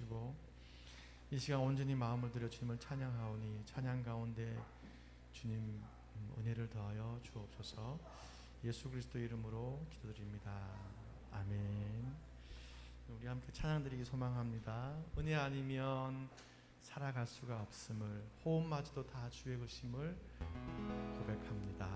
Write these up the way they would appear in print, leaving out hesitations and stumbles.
주시고 이 시간 온전히 마음을 들여 주님을 찬양하오니 찬양 가운데 주님 은혜를 더하여 주옵소서. 예수 그리스도 이름으로 기도드립니다. 아멘. 우리 함께 찬양 드리기 소망합니다. 은혜 아니면 살아갈 수가 없음을, 호흡마저도 다 주의 것임을 고백합니다.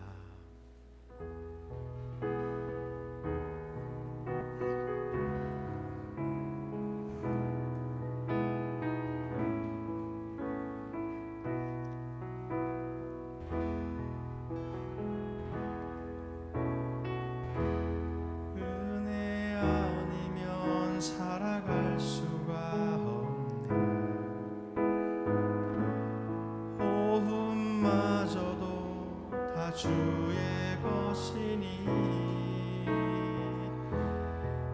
살아갈 수가 없네. 호흡마저도 다 주의 것이니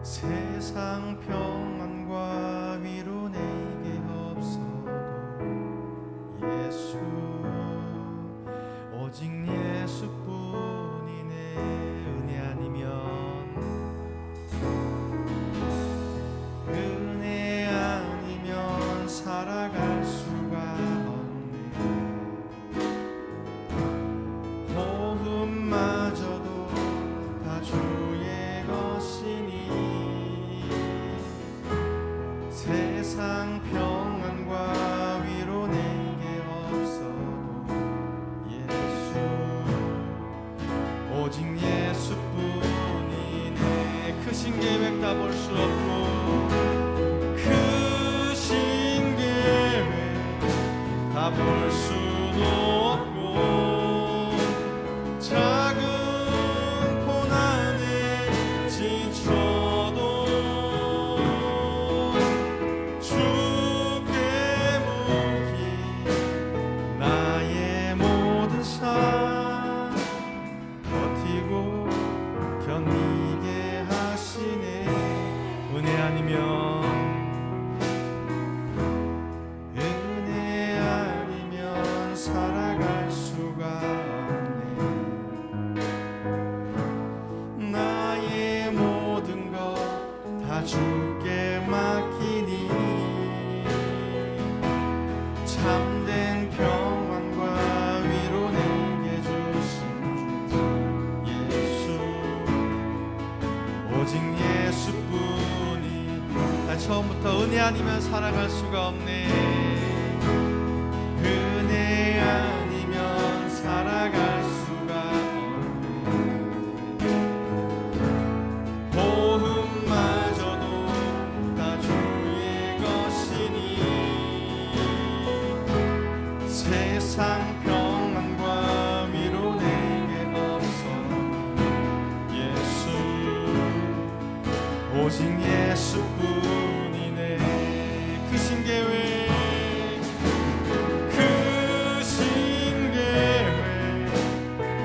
세상 평안과 위로 내게 없어도 예수, 오직 예수뿐이네. 은혜 아니면 살아갈 수가 없네. 호흡마저도 다 주의 것이니 세상 평안과 위로 내게 없어도 예수, 오직 예수뿐이네. 크신 계획 다 볼 수 없고 다 볼 수도 없고 작은 고난에 지쳐도 주께 묻기 나의 모든 삶 버티고 견디게 하시네. 은혜 아니면 살아갈 수가 없네. 나의 모든 것 다 주께 맡기니 참된 평안과 위로 내게 주신 주 예수, 오직 예수뿐이. 나 처음부터 은혜 아니면 살아갈 수가 없네. 은혜 아니면 살아갈 수가 없네. 호흡마저도 다 주의 것이니 세상 평안과 위로 내게 없어 예수, 오직 예수뿐이네. 크신 계획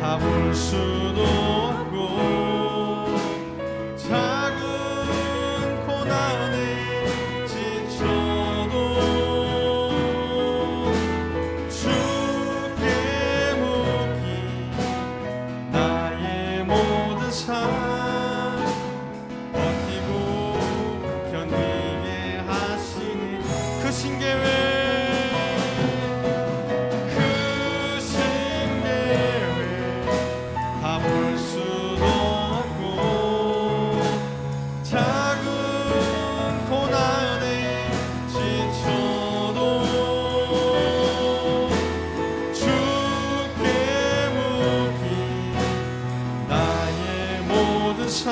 다 볼 수도 없고 작은 고난에 지쳐도 주께 묻기 나의 모든 삶 버티고 견디게 하시니 크신 계획 볼 수도 없고 작은 고난에 지쳐도 주께 묻기 나의 모든 삶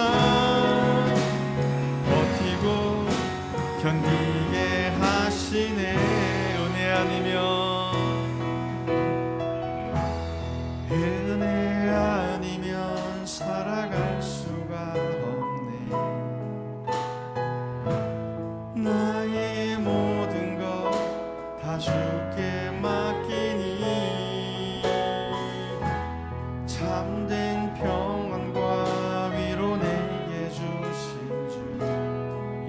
버티고 견디게 하시네. 은혜 아니면 살아갈 수가 없네. 나의 모든 것 다 주께 맡기니 참된 평안과 위로 내게 주신 주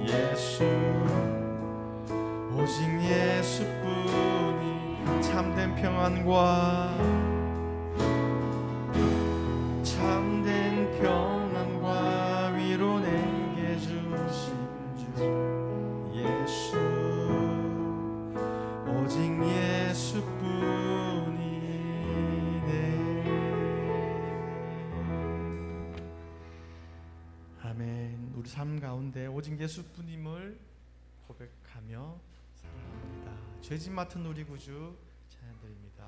예수, 오직 예수뿐이 참된 평안과 참된 평안과 위로 내게 주신 주 예수, 우리 삶 가운데 오직 예수님을 고백하며 살아갑니다. 죄짐 맡은 우리 구주 찬양드립니다.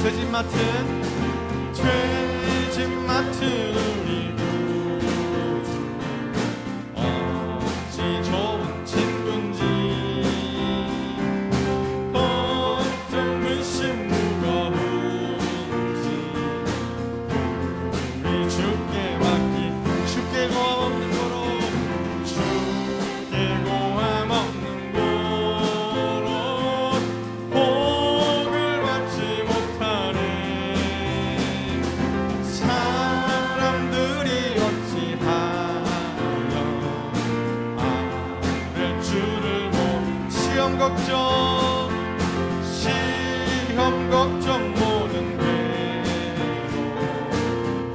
죄짐 맡은 우리 구주 어찌 좋은 친구인지 걱정 의심 무거운지 우리 주께 맡기 주께 고함 없는 도로 주께 고함 없는 도로 복을 받지 못하네. 사람들이 어찌하여 아랫줄을 보 시험 걱정 모든 괴로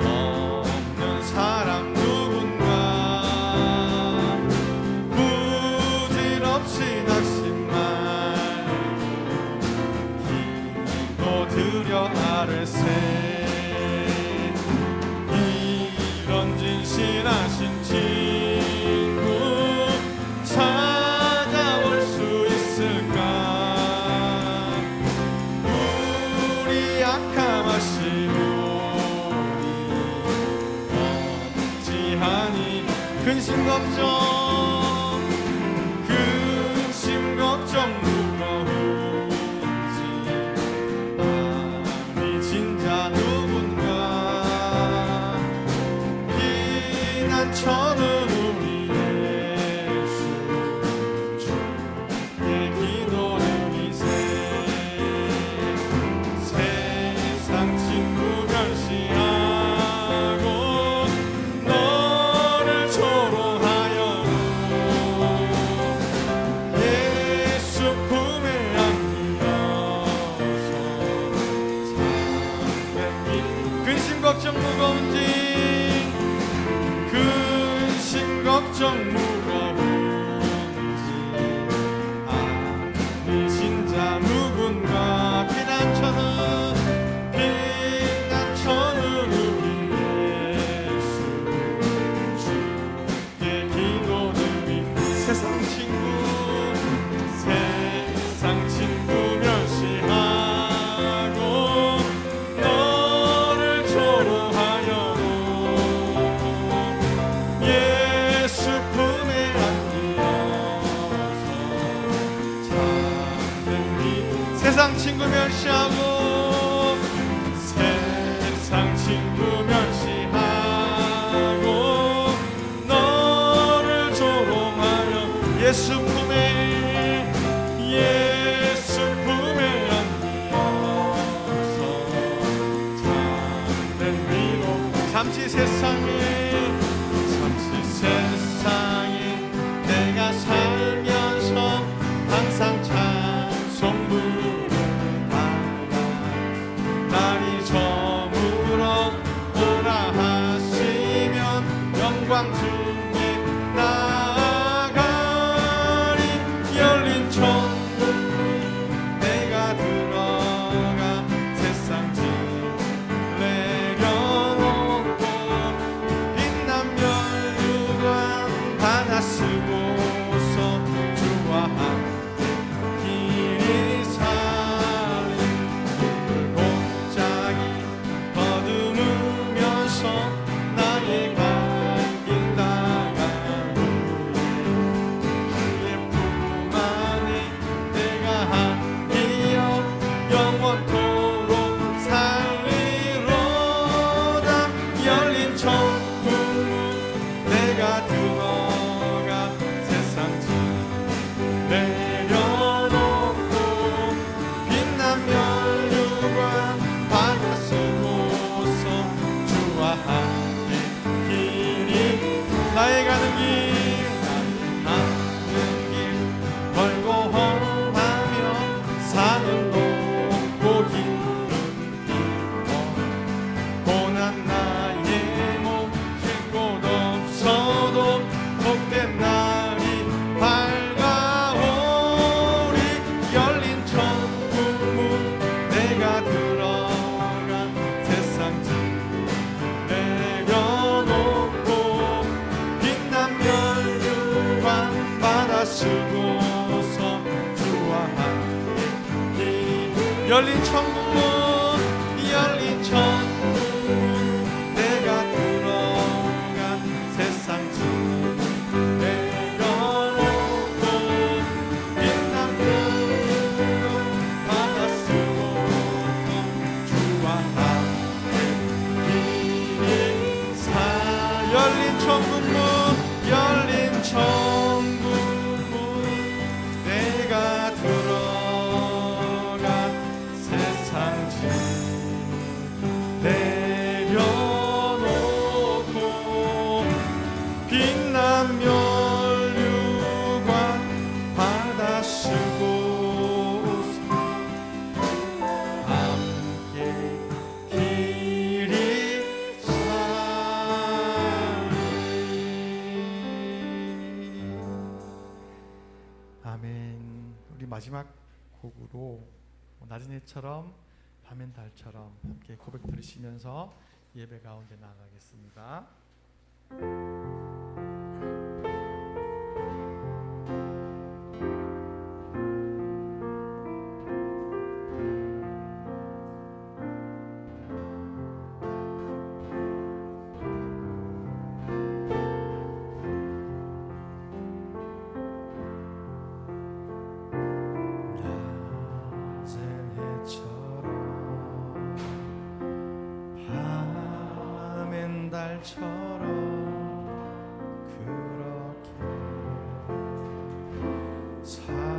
없는 사람 누군가 부질없이 낙심 말고 기도드려 아뢰세. 이런 진실하신 친구 찾아올 수 있을까? 우리 약함하시오니 어찌하니 근심 걱정 무거운지 아니 진짜 누군가 피난처는 우리 예수 주께 기도드리세. 세상 친구 멸시하고 너를 조롱하여도 예수 품에 안기어서 참된 근심 걱정 무거운지 아니 진짜 누군가 피난처는 우리 예수 주께 기도드리. 세상 친구 멸시하고 너를 조롱하여도 예수 품에 안기어서 참된 믿음. 세상 친구 멸시하고 너를 조롱하여 예수 품에 안기어서 참된 위로. 잠시 세상에 내가 살면서 항상 찬송 부르다가 날이 저물어 오라 하시면 영광 중에 나아가리. 열린 천국 내가 들어가 세상 짐 내려놓고 빛난 면류관 받아 쓰고서 주와 함께 길이 살리. 골짜기 더듬으면서 나의 갈 길 나간 후에 주의 품 안에 내가 한 기억 영원토록 살리로다. 열린 천국 내가 들어가 세상 짐 내려놓고 빛난 면류관 받아 쓰고서 주와 함께 길이 나의 가는 길 벌고 험하며 산은 높고 길은 길고 고난 나의 몸 쉴 곳 없어도 복된 날이 밝아오리. 열린 천국문 열린 천국문 내가 들어간 세상 주문 내려놓고 빛난 그 바다 쓰고 주와 함께 긴 인사 열린 천국문 열린 천국문 내가 들어간 세상 주 내려놓고 빛난 면류관 바다 쓰고 함께 길이 아멘. 우리 마지막 곡으로 낮은 해처럼 밤엔 달처럼 함께 고백 들으시면서 예배 가운데 나가겠습니다. 달처럼 그렇게 살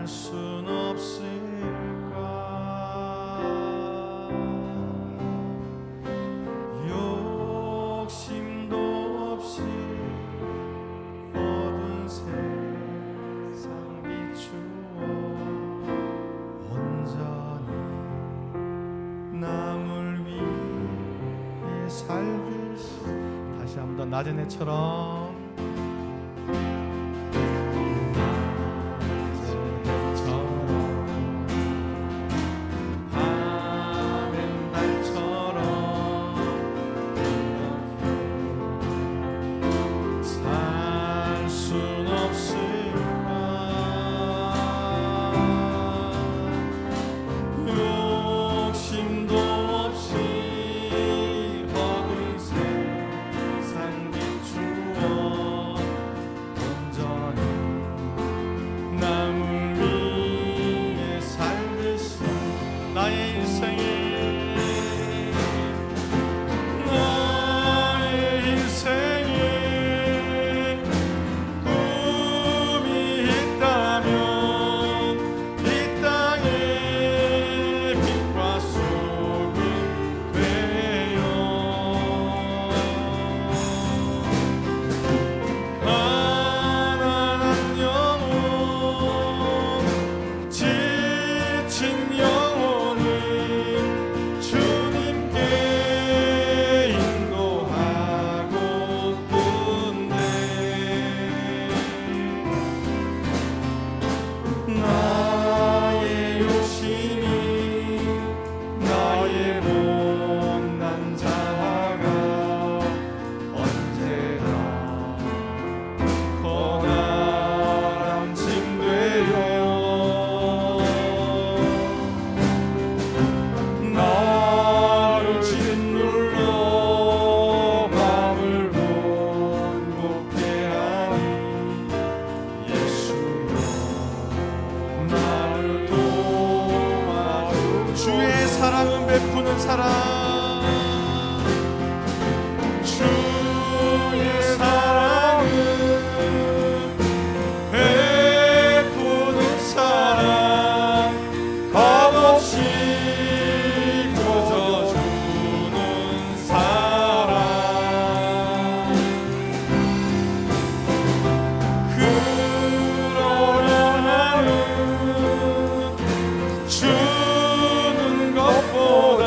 순 없을까 욕심도 없이 어두운 세상 비추어 온전히 남을 위해 살듯이 다시 한번 더 낮은 해처럼 사랑은 베푸는 사랑 주의 사랑은 베푸는 사랑 값없이 거저주는 사랑 그러려 나는 주는 것보다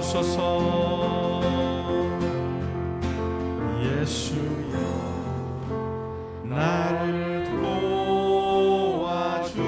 주소서. 예수여 나를 도와주소서.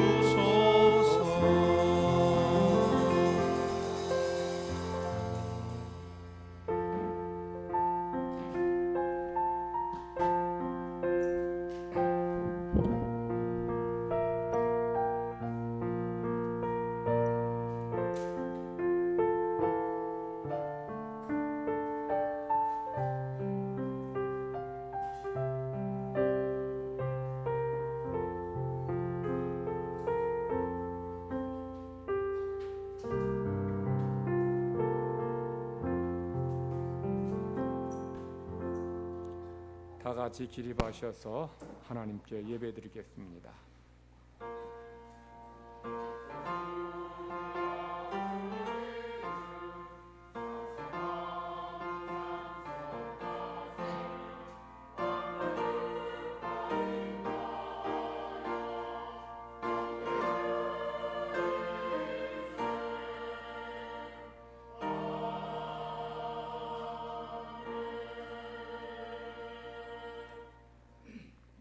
다 같이 기립하셔서 하나님께 예배드리겠습니다.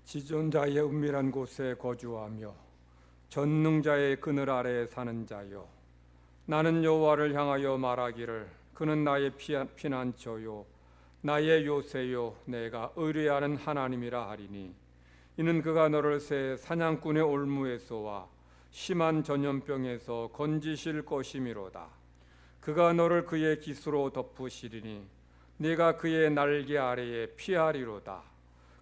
지존자의 은밀한 곳에 거주하며 전능자의 그늘 아래에 사는 자요, 나는 여호와를 향하여 말하기를 그는 나의 피난처요 나의 요새요 내가 의뢰하는 하나님이라 하리니, 이는 그가 너를 새 사냥꾼의 올무에서와 심한 전염병에서 건지실 것이미로다. 그가 너를 그의 깃으로 덮으시리니 네가 그의 날개 아래에 피하리로다.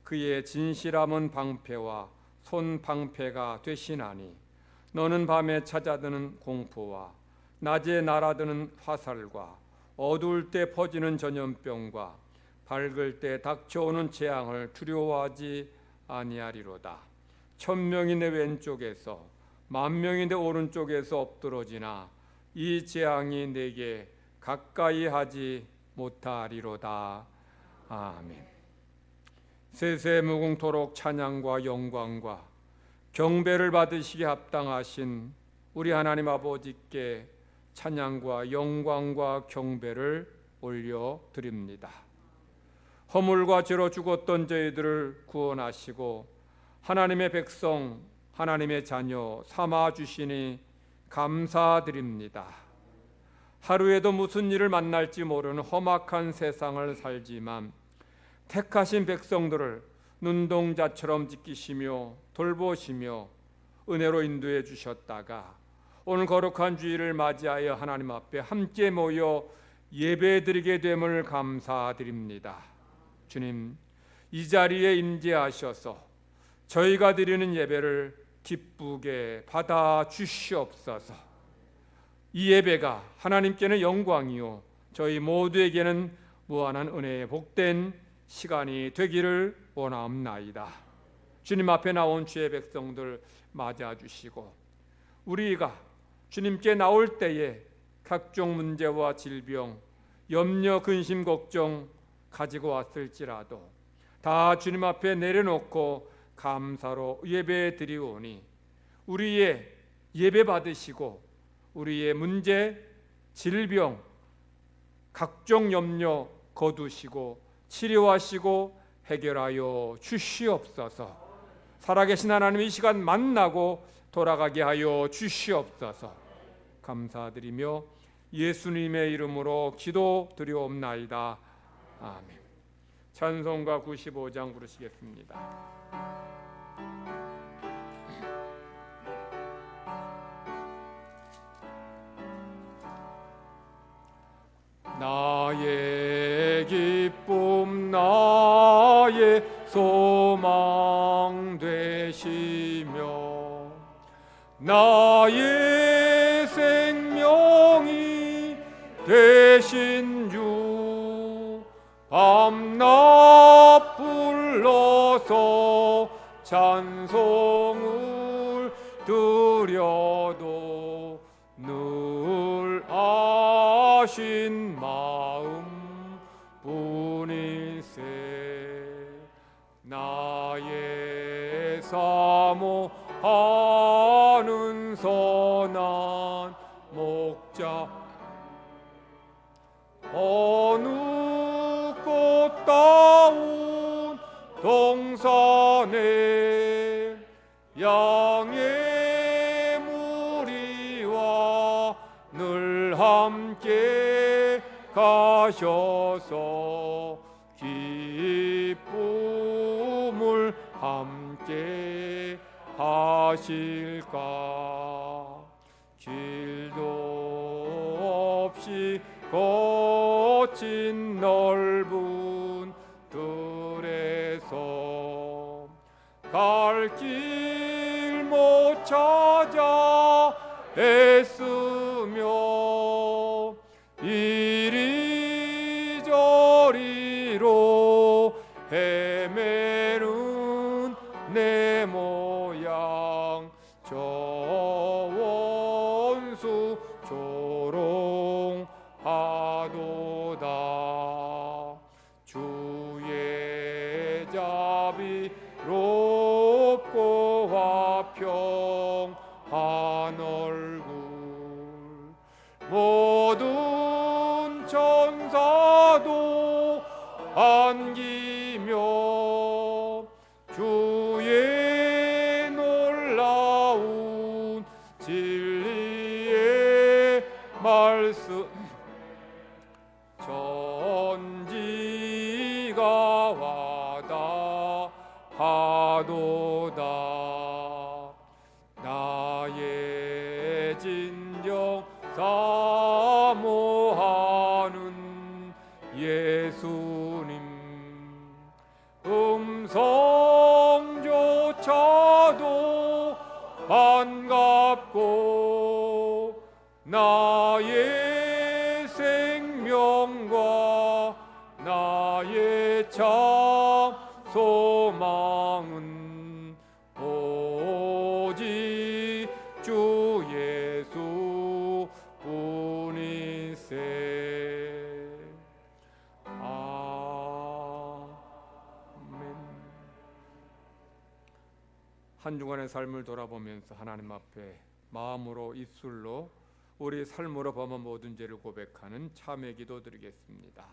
그의 진실함은 방패와 손 방패가 되시나니, 너는 밤에 찾아드는 공포와 낮에 날아드는 화살과 어두울 때 퍼지는 전염병과 밝을 때 닥쳐오는 재앙을 두려워하지 아니하리로다. 1000명이 내 왼쪽에서 10,000명이 내 오른쪽에서 엎드러지나 이 재앙이 내게 가까이 하지 못하리로다. 아멘. 세세무궁토록 찬양과 영광과 경배를 받으시기에 합당하신 우리 하나님 아버지께 찬양과 영광과 경배를 올려드립니다. 허물과 죄로 죽었던 저희들을 구원하시고 하나님의 백성, 하나님의 자녀 삼아주시니 감사드립니다. 하루에도 무슨 일을 만날지 모르는 험악한 세상을 살지만 택하신 백성들을 눈동자처럼 지키시며 돌보시며 은혜로 인도해 주셨다가 오늘 거룩한 주일을 맞이하여 하나님 앞에 함께 모여 예배드리게 됨을 감사드립니다. 주님, 이 자리에 임재하셔서 저희가 드리는 예배를 기쁘게 받아 주시옵소서. 이 예배가 하나님께는 영광이요 저희 모두에게는 무한한 은혜의 복된 시간이 되기를 원하옵나이다. 주님 앞에 나온 주의 백성들 맞아주시고, 우리가 주님께 나올 때에 각종 문제와 질병, 염려, 근심, 걱정 가지고 왔을지라도 다 주님 앞에 내려놓고 감사로 예배 드리오니, 우리의 예배 받으시고 우리의 문제, 질병, 각종 염려 거두시고 치료하시고 해결하여 주시옵소서. 살아계신 하나님 이 시간 만나고 돌아가게 하여 주시옵소서. 감사드리며 예수님의 이름으로 기도드리옵나이다. 아멘. 찬송가 95장 부르시겠습니다. 나의 기쁨 나의 소망 되시며 나의 생명이 되신 주 밤낮 불러서 찬송을 드려도 늘 아신 마음 뿐일세. 나의 사모하는 선한 목자 어느 꽃다운 동산에 양의 무리와 늘 함께 가셔서 기쁨을 함께 하실까. 길도 없이 거친 넓은 들에서 갈 길 못 찾아 애쓰며 이리저리로 헤매는 내 모양 저 원수 조롱하도다. 주의 자비롭고 화평한 얼굴 모든 천사도 안기며 주의 놀라운 진리의 말씀 전지가 와닿하도다. 나의 진정 사모하는 예수님 음성조차도 반갑고 나의 생명과 나의 참 소망은 오직 주 예수 뿐이세. 아멘. 한 주간의 삶을 돌아보면서 하나님 앞에 마음으로 입술로 우리 삶으로 범한 모든 죄를 고백하는 참회 기도 드리겠습니다.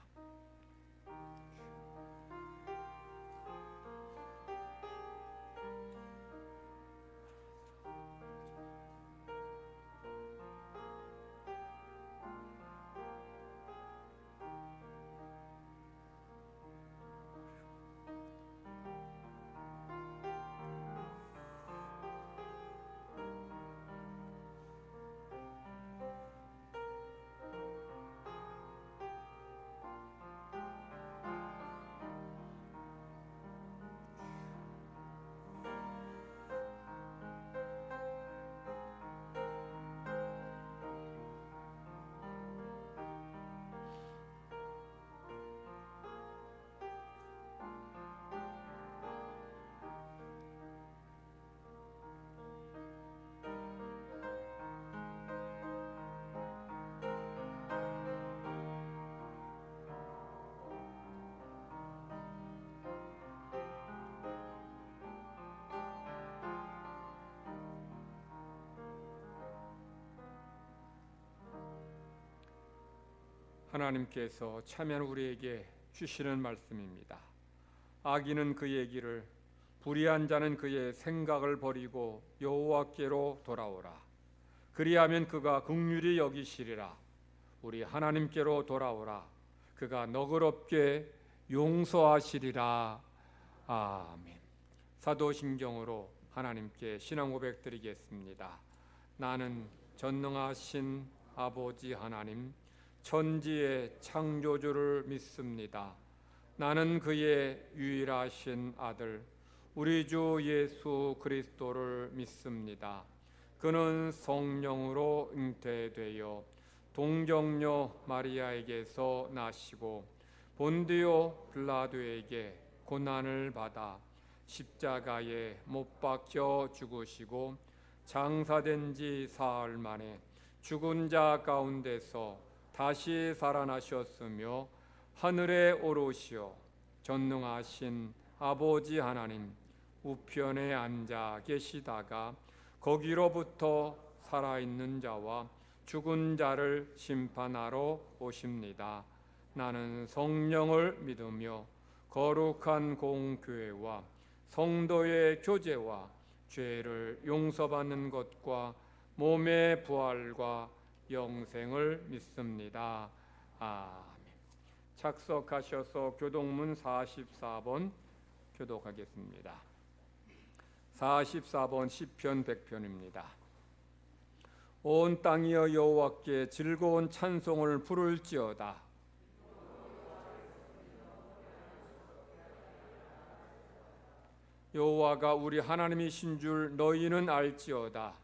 하나님께서 참여한 우리에게 주시는 말씀입니다. 악인은 그의 길을, 불의한 자는 그의 생각을 버리고 여호와께로 돌아오라. 그리하면 그가 긍휼히 여기시리라. 우리 하나님께로 돌아오라. 그가 너그럽게 용서하시리라. 아멘. 사도신경으로 하나님께 신앙 고백 드리겠습니다. 나는 전능하신 아버지 하나님, 천지의 창조주를 믿습니다. 나는 그의 유일하신 아들 우리 주 예수 그리스도를 믿습니다. 그는 성령으로 잉태되어 동정녀 마리아에게서 나시고 본디오 빌라도에게 고난을 받아 십자가에 못 박혀 죽으시고 장사된 지 사흘 만에 죽은 자 가운데서 다시 살아나셨으며 하늘에 오르시어 전능하신 아버지 하나님 우편에 앉아 계시다가 거기로부터 살아있는 자와 죽은 자를 심판하러 오십니다. 나는 성령을 믿으며 거룩한 공교회와 성도의 교제와 죄를 용서받는 것과 몸의 부활과 영생을 믿습니다. 아멘. 착석하셔서 교동문 44번 교독하겠습니다. 44번 시편 100편입니다. 온 땅이여 여호와께 즐거운 찬송을 부를지어다. 여호와가 우리 하나님이신 줄 너희는 알지어다.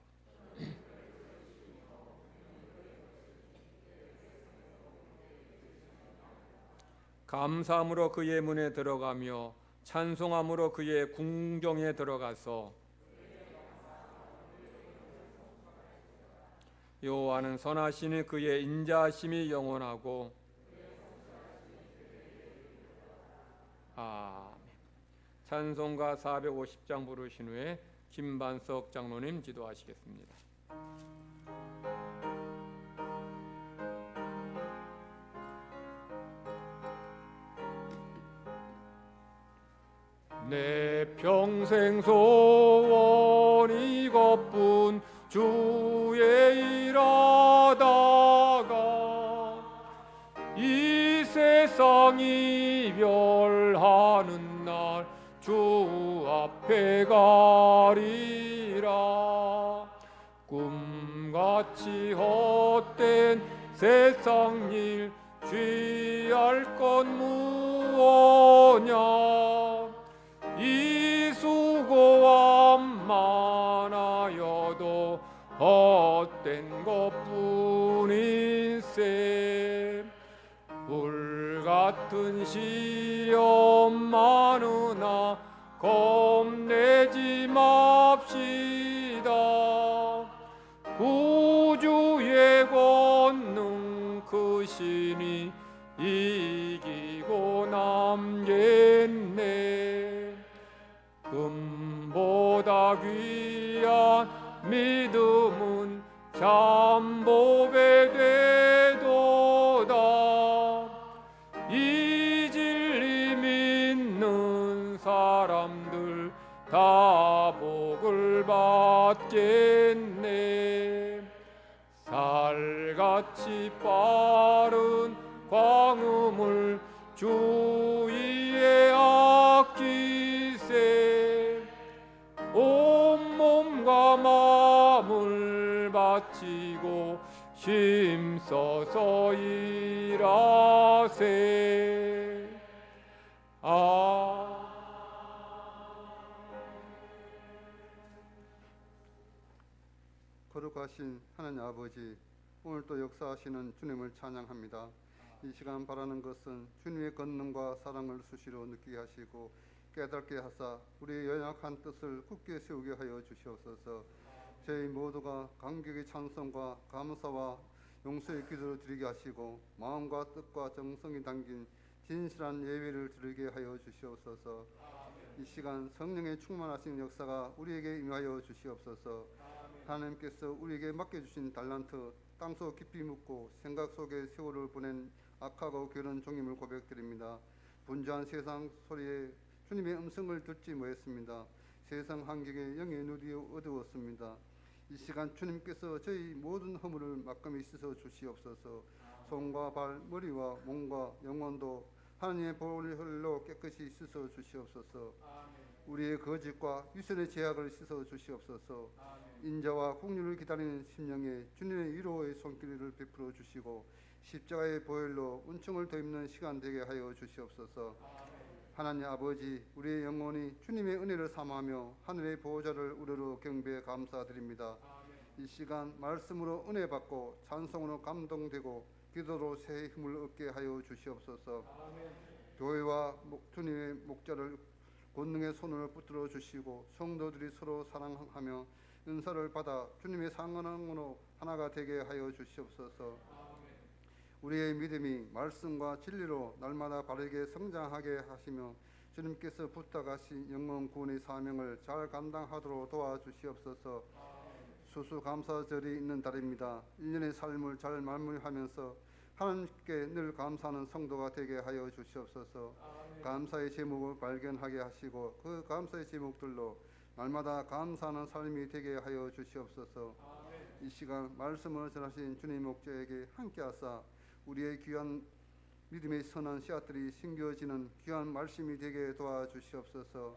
감사함으로 그의 문에 들어가며 찬송함으로 그의 궁정에 들어가서 여호와는 선하시니 그의 인자하심이 영원하고 아멘. 찬송가 450장 부르신 후에 김반석 장로님 지도하시겠습니다. 내 평생 소원 이것뿐 주의 일하다가 이 세상 이별하는 날 주 앞에 가리라. 꿈같이 헛된 세상 일 취할 건 무엇냐. 이 수고함 많아여도 헛된 것뿐일세. 불같은 시험 많으나 겁내지 맙시다. 구주의 권능 크시니 이기고 남겠네. 금보다 귀한 믿음은 참복에 되도다. 이 진리 믿는 사람들 다 복을 받겠네. 살같이 빠른 광음을 주위에 아끼세. 온몸과 마음을 바치고 힘써서 일하세. 거룩하신 하나님 아버지, 오늘 또 역사하시는 주님을 찬양합니다. 이 시간 바라는 것은 주님의 권능과 사랑을 수시로 느끼게 하시고 깨닫게 하사 우리의 연약한 뜻을 굳게 세우게 하여 주시옵소서. 저희 모두가 감격의 찬송과 감사와 용서의 기도를 드리게 하시고 마음과 뜻과 정성이 담긴 진실한 예배를 드리게 하여 주시옵소서. 이 시간 성령의 충만하신 역사가 우리에게 임하여 주시옵소서. 하나님께서 우리에게 맡겨주신 달란트 땅속 깊이 묻고 생각 속에 세월을 보낸 악하고 게으른 종임을 고백드립니다. 분주한 세상 소리에 주님의 음성을 듣지 못했습니다. 세상 환경에 영의 눈이 어두웠습니다. 이 시간 주님께서 저희 모든 허물을 막감히 씻어 주시옵소서. 손과 발, 머리와 몸과 영혼도 하나님의 보혈의 흘로 깨끗이 씻어 주시옵소서. 우리의 거짓과 위선의 제약을 씻어 주시옵소서. 인자와 긍휼을 기다리는 심령에 주님의 위로의 손길을 베풀어 주시고 십자가의 보혈로 은총을 더입는 시간 되게 하여 주시옵소서. 하나님 아버지, 우리의 영혼이 주님의 은혜를 삼하며 하늘의 보호자를 우러러 경배해 감사드립니다. 이 시간 말씀으로 은혜 받고 찬송으로 감동되고 기도로 새 힘을 얻게 하여 주시옵소서. 교회와 주님의 목자를 권능의 손을 붙들어 주시고 성도들이 서로 사랑하며 은사를 받아 주님의 상언으로 하나가 되게 하여 주시옵소서. 우리의 믿음이 말씀과 진리로 날마다 바르게 성장하게 하시며 주님께서 부탁하신 영혼 구원의 사명을 잘 감당하도록 도와주시옵소서. 수수감사절이 있는 달입니다. 1년의 삶을 잘 마무리하면서 하나님께 늘 감사하는 성도가 되게 하여 주시옵소서. 감사의 제목을 발견하게 하시고 그 감사의 제목들로 날마다 감사하는 삶이 되게 하여 주시옵소서. 이 시간 말씀을 전하신 주님 목자에게 함께하사 우리의 귀한 믿음의 선한 씨앗들이 심겨지는 귀한 말씀이 되게 도와주시옵소서.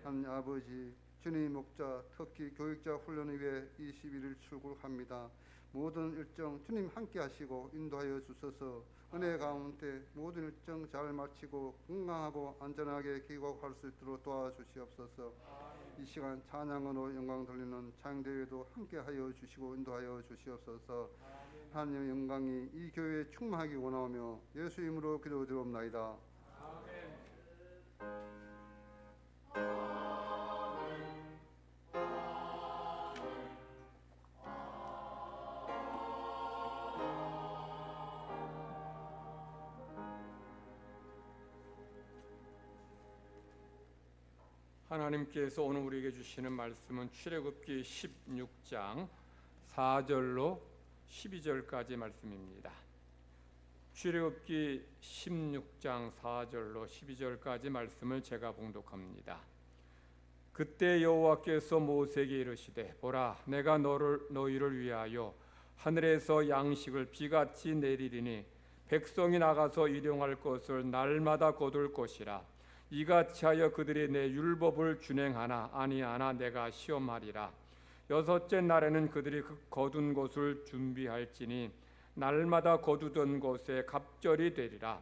하나님 아버지, 주님 목자 특히 교육자 훈련을 위해 21일 출국합니다. 모든 일정 주님 함께 하시고 인도하여 주셔서 은혜 가운데 모든 일정 잘 마치고 건강하고 안전하게 귀국할 수 있도록 도와주시옵소서. 이 시간 찬양으로 영광 돌리는 찬양대회도 함께 하여 주시고 인도하여 주시옵소서. 하나님의 영광이 이 교회에 충만하기 원하며 예수 이름으로 기도드리옵나이다. 하나님께서 오늘 우리에게 주시는 말씀은 출애굽기 16장 4절로 12절까지 말씀입니다. 출애굽기 16장 4절로 12절까지 말씀을 제가 봉독합니다. 그때 여호와께서 모세에게 이르시되 보라 내가 너희를 위하여 하늘에서 양식을 비같이 내리리니 백성이 나가서 일용할 것을 날마다 거둘 것이라. 이같이 하여 그들이 내 율법을 준행하나 아니하나 내가 시험하리라. 여섯째 날에는 그들이 그 거둔 것을 준비할지니 날마다 거두던 것에 갑절이 되리라.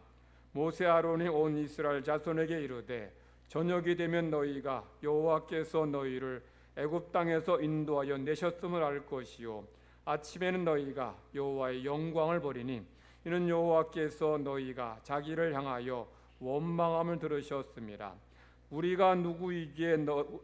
모세 아론이 온 이스라엘 자손에게 이르되 저녁이 되면 너희가 여호와께서 너희를 애굽 땅에서 인도하여 내셨음을 알 것이요 아침에는 너희가 여호와의 영광을 보리니 이는 여호와께서 너희가 자기를 향하여 원망함을 들으셨습니다. 우리가 누구이기에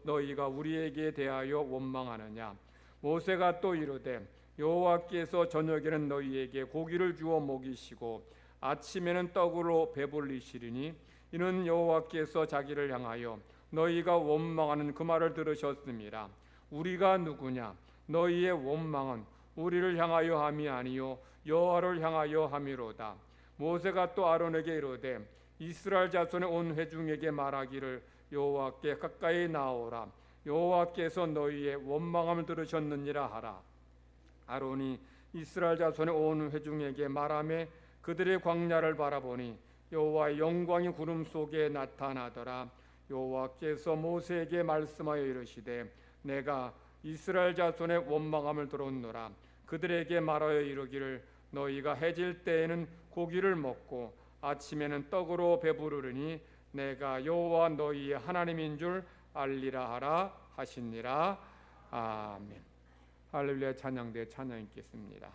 너희가 우리에게 대하여 원망하느냐. 모세가 또 이르되 여호와께서 저녁에는 너희에게 고기를 주어 먹이시고 아침에는 떡으로 배불리시리니 이는 여호와께서 자기를 향하여 너희가 원망하는 그 말을 들으셨습니다. 우리가 누구냐. 너희의 원망은 우리를 향하여 함이 아니요 여호와를 향하여 함이로다. 모세가 또 아론에게 이르되 이스라엘 자손의 온 회중에게 말하기를 여호와께 가까이 나오라. 여호와께서 너희의 원망함을 들으셨느니라 하라. 아론이 이스라엘 자손의 온 회중에게 말하며 그들의 광야를 바라보니 여호와의 영광이 구름 속에 나타나더라. 여호와께서 모세에게 말씀하여 이르시되 내가 이스라엘 자손의 원망함을 들었노라. 그들에게 말하여 이르기를 너희가 해질 때에는 고기를 먹고 아침에는 떡으로 배부르니 내가 여호와 너희의 하나님인 줄 알리라 하라 하시니라. 아멘. 할렐루야. 찬양대 찬양 있겠습니다.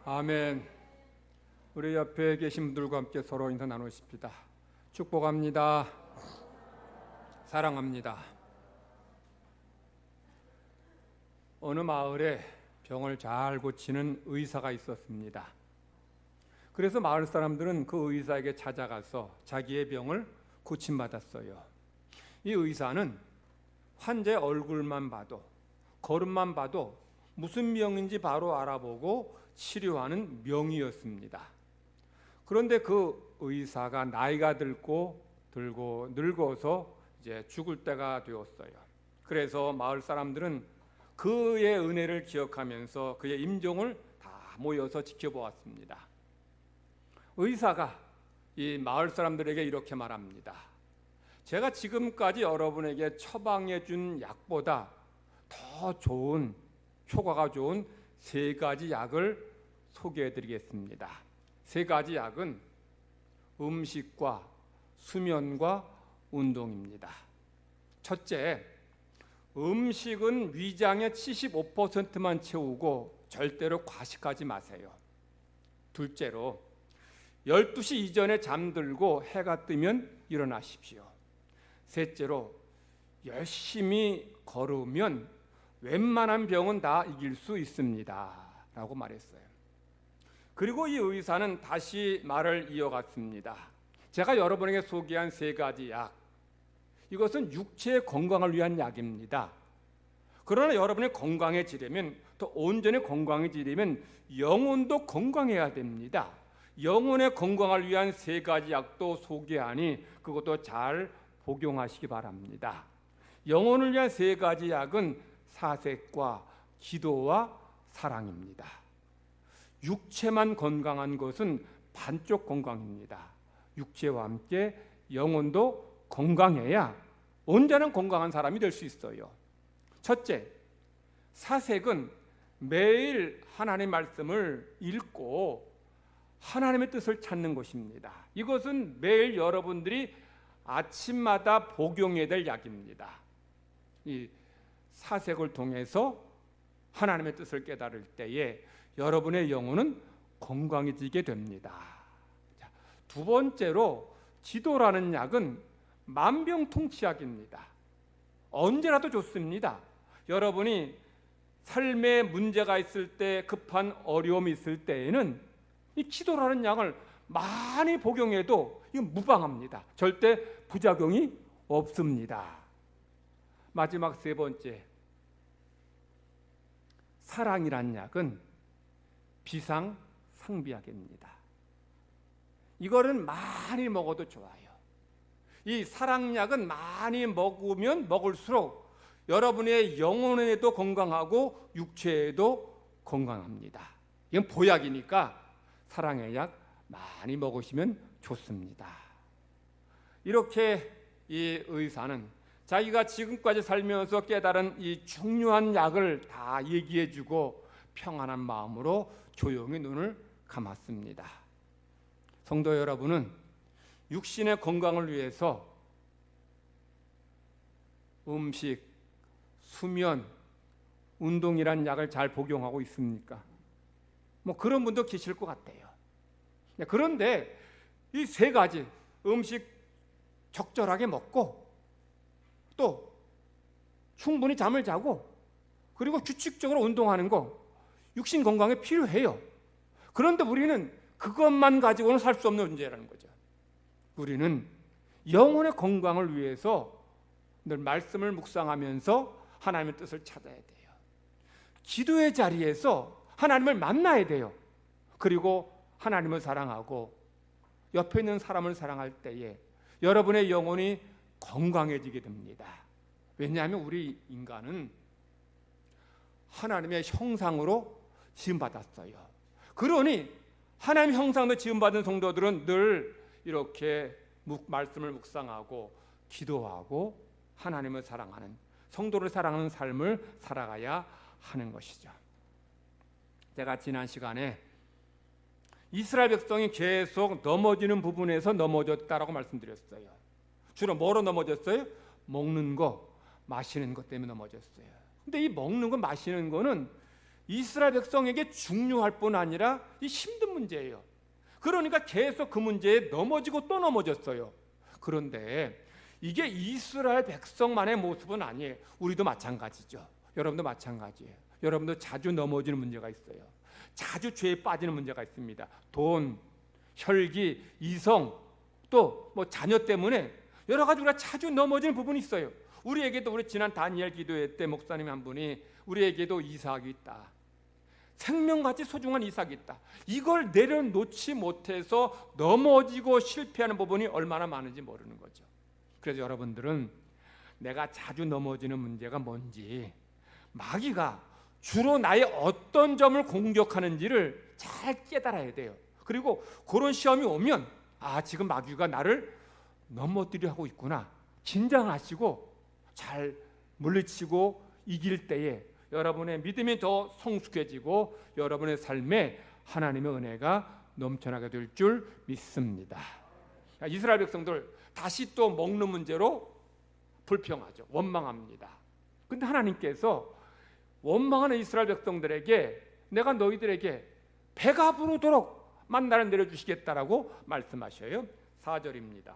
아멘. 우리 옆에 계신 분들과 함께 서로 인사 나누십시다. 축복합니다. 사랑합니다. 어느 마을에 병을 잘 고치는 의사가 있었습니다. 그래서 마을 사람들은 그 의사에게 찾아가서 자기의 병을 고침받았어요. 이 의사는 환자의 얼굴만 봐도, 걸음만 봐도 무슨 병인지 바로 알아보고 치료하는 명의였습니다. 그런데 그 의사가 나이가 들고 늙어서 이제 죽을 때가 되었어요. 그래서 마을 사람들은 그의 은혜를 기억하면서 그의 임종을 다 모여서 지켜보았습니다. 의사가 이 마을 사람들에게 이렇게 말합니다. 제가 지금까지 여러분에게 처방해 준 약보다 더 좋은, 효과가 좋은 3가지 약을 소개해 드리겠습니다. 3가지 약은 음식과 수면과 운동입니다. 첫째, 음식은 위장의 75%만 채우고 절대로 과식하지 마세요. 둘째로, 12시 이전에 잠들고 해가 뜨면 일어나십시오. 셋째로, 열심히 걸으면 웬만한 병은 다 이길 수 있습니다 라고 말했어요. 그리고 이 의사는 다시 말을 이어갔습니다. 제가 여러분에게 소개한 3가지 약, 이것은 육체의 건강을 위한 약입니다. 그러나 여러분이 건강해지려면, 또 온전히 건강해지려면 영혼도 건강해야 됩니다. 영혼의 건강을 위한 3가지 약도 소개하니 그것도 잘 복용하시기 바랍니다. 영혼을 위한 3가지 약은 사색과 기도와 사랑입니다. 육체만 건강한 것은 반쪽 건강입니다. 육체와 함께 영혼도 건강해야 온전한 건강한 사람이 될 수 있어요. 첫째, 사색은 매일 하나님의 말씀을 읽고 하나님의 뜻을 찾는 것입니다. 이것은 매일 여러분들이 아침마다 복용해야 될 약입니다. 이 사색을 통해서 하나님의 뜻을 깨달을 때에 여러분의 영혼은 건강해지게 됩니다. 자, 두 번째로, 기도라는 약은 만병통치약입니다. 언제라도 좋습니다. 여러분이 삶에 문제가 있을 때, 급한 어려움이 있을 때에는 이 기도라는 약을 많이 복용해도 이건 무방합니다. 절대 부작용이 없습니다. 마지막 3번째, 사랑이란 약은 비상상비약입니다. 이거는 많이 먹어도 좋아요. 이 사랑약은 많이 먹으면 먹을수록 여러분의 영혼에도 건강하고 육체에도 건강합니다. 이건 보약이니까 사랑의 약 많이 먹으시면 좋습니다. 이렇게 이 의사는 자기가 지금까지 살면서 깨달은 이 중요한 약을 다 얘기해주고 평안한 마음으로 조용히 눈을 감았습니다. 성도 여러분은 육신의 건강을 위해서 음식, 수면, 운동이란 약을 잘 복용하고 있습니까? 그런 분도 계실 것 같아요. 그런데 이 3가지, 음식 적절하게 먹고 또 충분히 잠을 자고 그리고 규칙적으로 운동하는 거, 육신 건강에 필요해요. 그런데 우리는 그것만 가지고는 살 수 없는 문제라는 거죠. 우리는 영혼의 건강을 위해서 늘 말씀을 묵상하면서 하나님의 뜻을 찾아야 돼요. 기도의 자리에서 하나님을 만나야 돼요. 그리고 하나님을 사랑하고 옆에 있는 사람을 사랑할 때에 여러분의 영혼이 건강해지게 됩니다. 왜냐하면 우리 인간은 하나님의 형상으로 지음받았어요. 그러니 하나님 형상으로 지음받은 성도들은 늘 이렇게 말씀을 묵상하고 기도하고 하나님을 사랑하는, 성도를 사랑하는 삶을 살아가야 하는 것이죠. 제가 지난 시간에 이스라엘 백성이 계속 넘어지는 부분에서 넘어졌다라고 말씀드렸어요. 주로 뭐로 넘어졌어요? 먹는 거, 마시는 것 때문에 넘어졌어요. 근데 이 먹는 거, 마시는 거는 이스라엘 백성에게 중요할 뿐 아니라 이 힘든 문제예요. 그러니까 계속 그 문제에 넘어지고 또 넘어졌어요. 그런데 이게 이스라엘 백성만의 모습은 아니에요. 우리도 마찬가지죠. 여러분도 마찬가지예요. 여러분도 자주 넘어지는 문제가 있어요. 자주 죄에 빠지는 문제가 있습니다. 돈, 혈기, 이성, 또 뭐 자녀 때문에 여러 가지 우리가 자주 넘어지는 부분이 있어요. 우리에게도 우리 지난 다니엘 기도회 때 목사님 한 분이 우리에게도 이삭이 있다. 생명같이 소중한 이삭이 있다. 이걸 내려놓지 못해서 넘어지고 실패하는 부분이 얼마나 많은지 모르는 거죠. 그래서 여러분들은 내가 자주 넘어지는 문제가 뭔지, 마귀가 주로 나의 어떤 점을 공격하는지를 잘 깨달아야 돼요. 그리고 그런 시험이 오면 지금 마귀가 나를 넘어뜨려 하고 있구나, 긴장하시고 잘 물리치고 이길 때에 여러분의 믿음이 더 성숙해지고 여러분의 삶에 하나님의 은혜가 넘쳐나게 될 줄 믿습니다. 이스라엘 백성들 다시 또 먹는 문제로 불평하죠. 원망합니다. 근데 하나님께서 원망하는 이스라엘 백성들에게 내가 너희들에게 배가 부르도록 만나를 내려주시겠다라고 말씀하셔요. 4절입니다.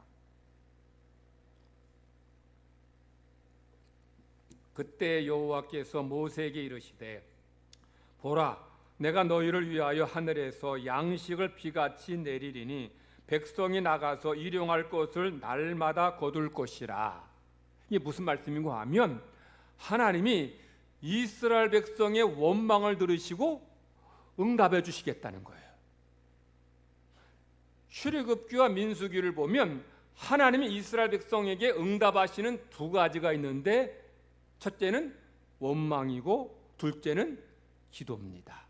그때 여호와께서 모세에게 이르시되 보라, 내가 너희를 위하여 하늘에서 양식을 비같이 내리리니 백성이 나가서 일용할 것을 날마다 거둘 것이라. 이게 무슨 말씀인가 하면 하나님이 이스라엘 백성의 원망을 들으시고 응답해 주시겠다는 거예요. 출애굽기와 민수기를 보면 하나님이 이스라엘 백성에게 응답하시는 두 가지가 있는데, 첫째는 원망이고 둘째는 기도입니다.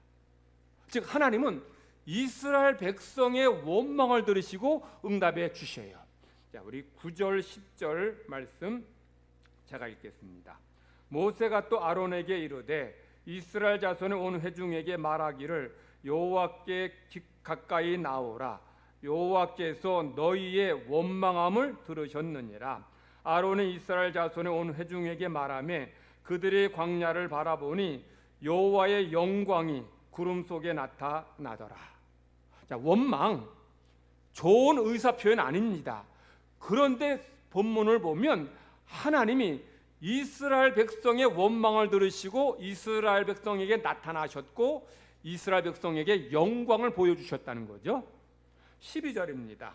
즉 하나님은 이스라엘 백성의 원망을 들으시고 응답해 주셔요. 자, 우리 9절 10절 말씀 제가 읽겠습니다. 모세가 또 아론에게 이르되 이스라엘 자손의 온 회중에게 말하기를 여호와께 가까이 나오라. 여호와께서 너희의 원망함을 들으셨느니라. 아론이 이스라엘 자손의 온 회중에게 말하며 그들의 광야를 바라보니 여호와의 영광이 구름 속에 나타나더라. 자, 원망 좋은 의사 표현 아닙니다. 그런데 본문을 보면 하나님이 이스라엘 백성의 원망을 들으시고 이스라엘 백성에게 나타나셨고 이스라엘 백성에게 영광을 보여주셨다는 거죠. 12절입니다.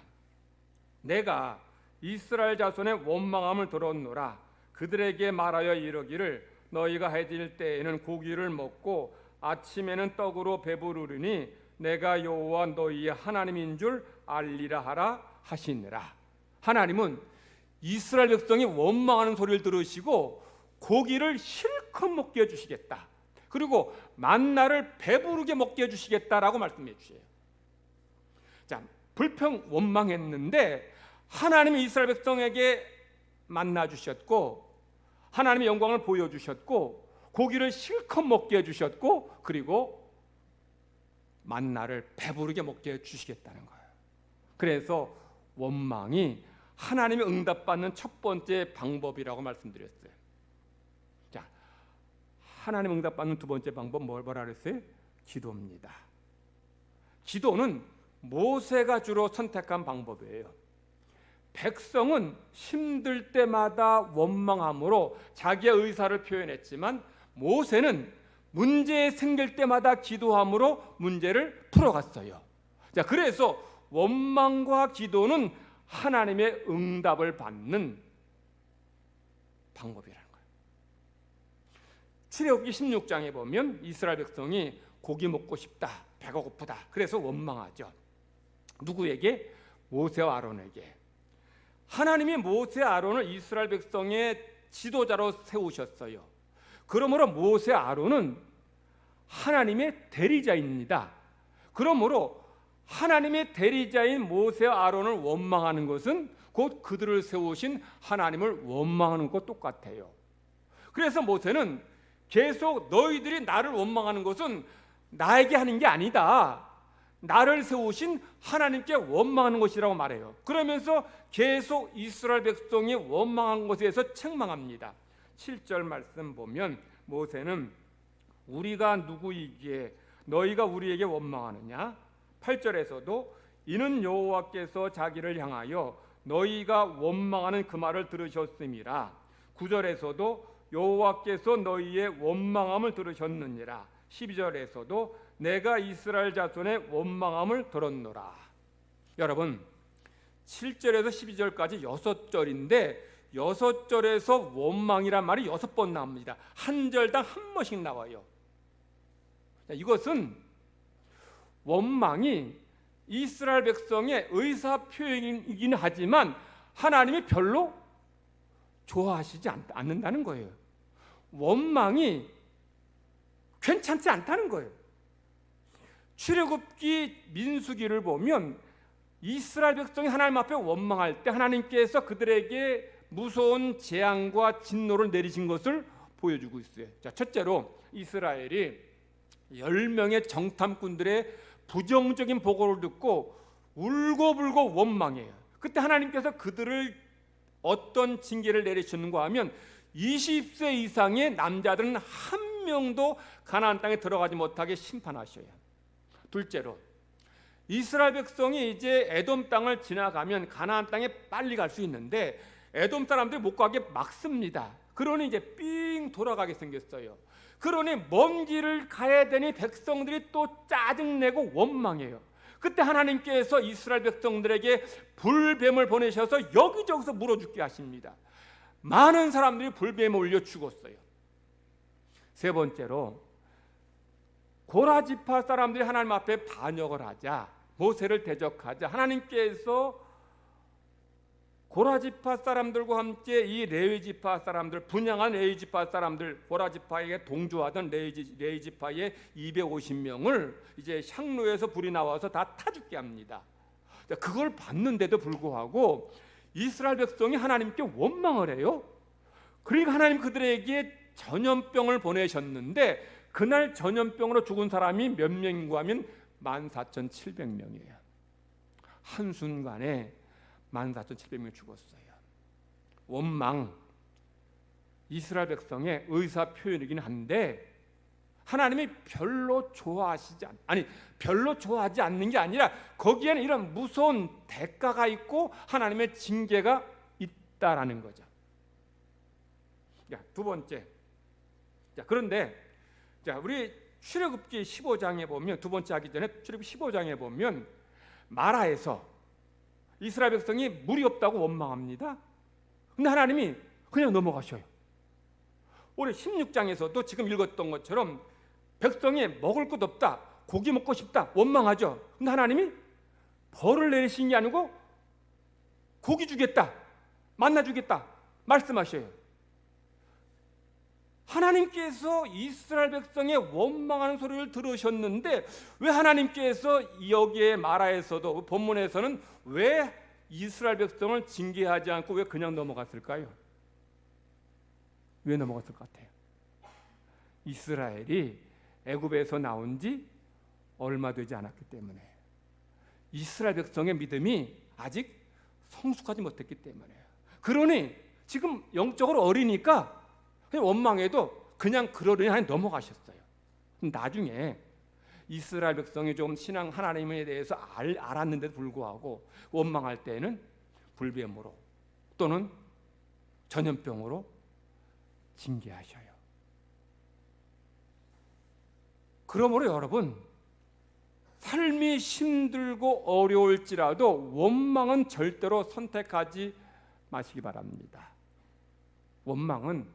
내가 이스라엘 자손의 원망함을 들었노라. 그들에게 말하여 이르기를 너희가 해질 때에는 고기를 먹고 아침에는 떡으로 배부르리니 내가 여호와 너희의 하나님인 줄 알리라 하라 하시니라. 하나님은 이스라엘 백성이 원망하는 소리를 들으시고 고기를 실컷 먹게 해주시겠다. 그리고 만나를 배부르게 먹게 해주시겠다라고 말씀해 주세요. 자, 불평 원망했는데 하나님이 이스라엘 백성에게 만나 주셨고 하나님의 영광을 보여주셨고 고기를 실컷 먹게 해주셨고 그리고 만나를 배부르게 먹게 해주시겠다는 거예요. 그래서 원망이 하나님의 응답받는 첫 번째 방법이라고 말씀드렸어요. 자, 하나님 응답받는 두 번째 방법 뭐라 그랬어요? 기도입니다. 기도는 모세가 주로 선택한 방법이에요. 백성은 힘들 때마다 원망함으로 자기의 의사를 표현했지만 모세는 문제 생길 때마다 기도함으로 문제를 풀어갔어요. 자, 그래서 원망과 기도는 하나님의 응답을 받는 방법이라는 거예요. 출애굽기 16장에 보면 이스라엘 백성이 고기 먹고 싶다, 배가 고프다. 그래서 원망하죠. 누구에게? 모세와 아론에게. 하나님이 모세 아론을 이스라엘 백성의 지도자로 세우셨어요. 그러므로 모세 아론은 하나님의 대리자입니다. 그러므로 하나님의 대리자인 모세와 아론을 원망하는 것은 곧 그들을 세우신 하나님을 원망하는 것 똑같아요. 그래서 모세는 계속 너희들이 나를 원망하는 것은 나에게 하는 게 아니다. 나를 세우신 하나님께 원망하는 것이라고 말해요. 그러면서 계속 이스라엘 백성이 원망한 것에 대해서 책망합니다. 7절 말씀 보면 모세는 우리가 누구이기에 너희가 우리에게 원망하느냐? 8절에서도 이는 여호와께서 자기를 향하여 너희가 원망하는 그 말을 들으셨음이라. 9절에서도 여호와께서 너희의 원망함을 들으셨느니라. 12절에서도 내가 이스라엘 자손의 원망함을 들었노라. 여러분, 7절에서 12절까지 6절인데 6절에서 원망이란 말이 6번 나옵니다. 한 절당 한 번씩 나와요. 이것은 원망이 이스라엘 백성의 의사 표현이긴 하지만 하나님이 별로 좋아하시지 않는다는 거예요. 원망이 괜찮지 않다는 거예요. 출애굽기, 민수기를 보면 이스라엘 백성이 하나님 앞에 원망할 때 하나님께서 그들에게 무서운 재앙과 진노를 내리신 것을 보여주고 있어요. 자, 첫째로 이스라엘이 10명의 정탐꾼들의 부정적인 보고를 듣고 울고불고 원망해요. 그때 하나님께서 그들을 어떤 징계를 내리셨는가 하면 20세 이상의 남자들은 한 명도 가나안 땅에 들어가지 못하게 심판하셔요. 둘째로 이스라엘 백성이 이제 에돔 땅을 지나가면 가나안 땅에 빨리 갈 수 있는데 에돔 사람들이 못 가게 막습니다. 그러니 이제 삥 돌아가게 생겼어요. 그러니 먼 길을 가야 되니 백성들이 또 짜증내고 원망해요. 그때 하나님께서 이스라엘 백성들에게 불뱀을 보내셔서 여기저기서 물어 죽게 하십니다. 많은 사람들이 불뱀에 올려 죽었어요. 세 번째로 고라지파 사람들이 하나님 앞에 반역을 하자, 모세를 대적하자 하나님께서 고라지파 사람들과 함께 이 레위지파 사람들, 분양한 레위지파 사람들, 고라지파에게 동조하던 레위지파의 250명을 이제 향로에서 불이 나와서 다 타 죽게 합니다. 그걸 봤는데도 불구하고 이스라엘 백성이 하나님께 원망을 해요. 그러니까 하나님 그들에게 전염병을 보내셨는데 그날 전염병으로 죽은 사람이 몇 명인가 하면 14,700명이에요. 한순간에 14,700명이 죽었어요. 원망, 이스라엘 백성의 의사 표현이긴 한데 하나님이 별로 좋아하지 않는 게 아니라 거기에는 이런 무서운 대가가 있고 하나님의 징계가 있다라는 거죠. 자, 두 번째. 자, 그런데 우리 출애굽기 15장에 보면, 두 번째 하기 전에 출애굽기 15장에 보면 마라에서 이스라엘 백성이 물이 없다고 원망합니다. 근데 하나님이 그냥 넘어가셔요. 올해 16장에서도 지금 읽었던 것처럼 백성이 먹을 것 없다, 고기 먹고 싶다, 원망하죠. 근데 하나님이 벌을 내리신 게 아니고 고기 주겠다, 만나 주겠다 말씀하셔요. 하나님께서 이스라엘 백성의 원망하는 소리를 들으셨는데 왜 하나님께서 여기에 마라에서도 본문에서는 왜 이스라엘 백성을 징계하지 않고 왜 그냥 넘어갔을까요? 왜 넘어갔을 것 같아요? 이스라엘이 애굽에서 나온 지 얼마 되지 않았기 때문에, 이스라엘 백성의 믿음이 아직 성숙하지 못했기 때문에요. 그러니 지금 영적으로 어리니까 원망해도 그냥 그러려니 하나님 넘어가셨어요. 나중에 이스라엘 백성이 좀 신앙 하나님에 대해서 알았는데도 불구하고 원망할 때는 불뱀으로 또는 전염병으로 징계하셔요. 그러므로 여러분, 삶이 힘들고 어려울지라도 원망은 절대로 선택하지 마시기 바랍니다. 원망은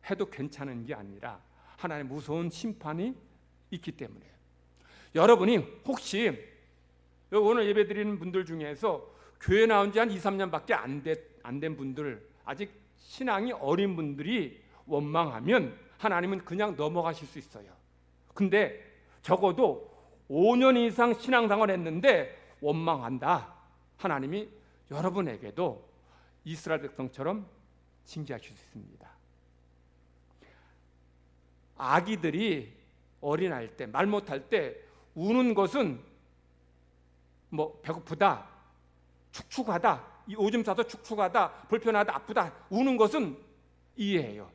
해도 괜찮은 게 아니라 하나님의 무서운 심판이 있기 때문에. 여러분이 혹시 오늘 예배드리는 분들 중에서 교회 나온 지 한 2, 3년밖에 안 된 분들, 아직 신앙이 어린 분들이 원망하면 하나님은 그냥 넘어가실 수 있어요. 근데 적어도 5년 이상 신앙생활 했는데 원망한다, 하나님이 여러분에게도 이스라엘 백성처럼 징계하실 수 있습니다. 아기들이 어린아이일 때, 말 못할 때 우는 것은 배고프다, 축축하다, 오줌 싸서 축축하다, 불편하다, 아프다 우는 것은 이해해요.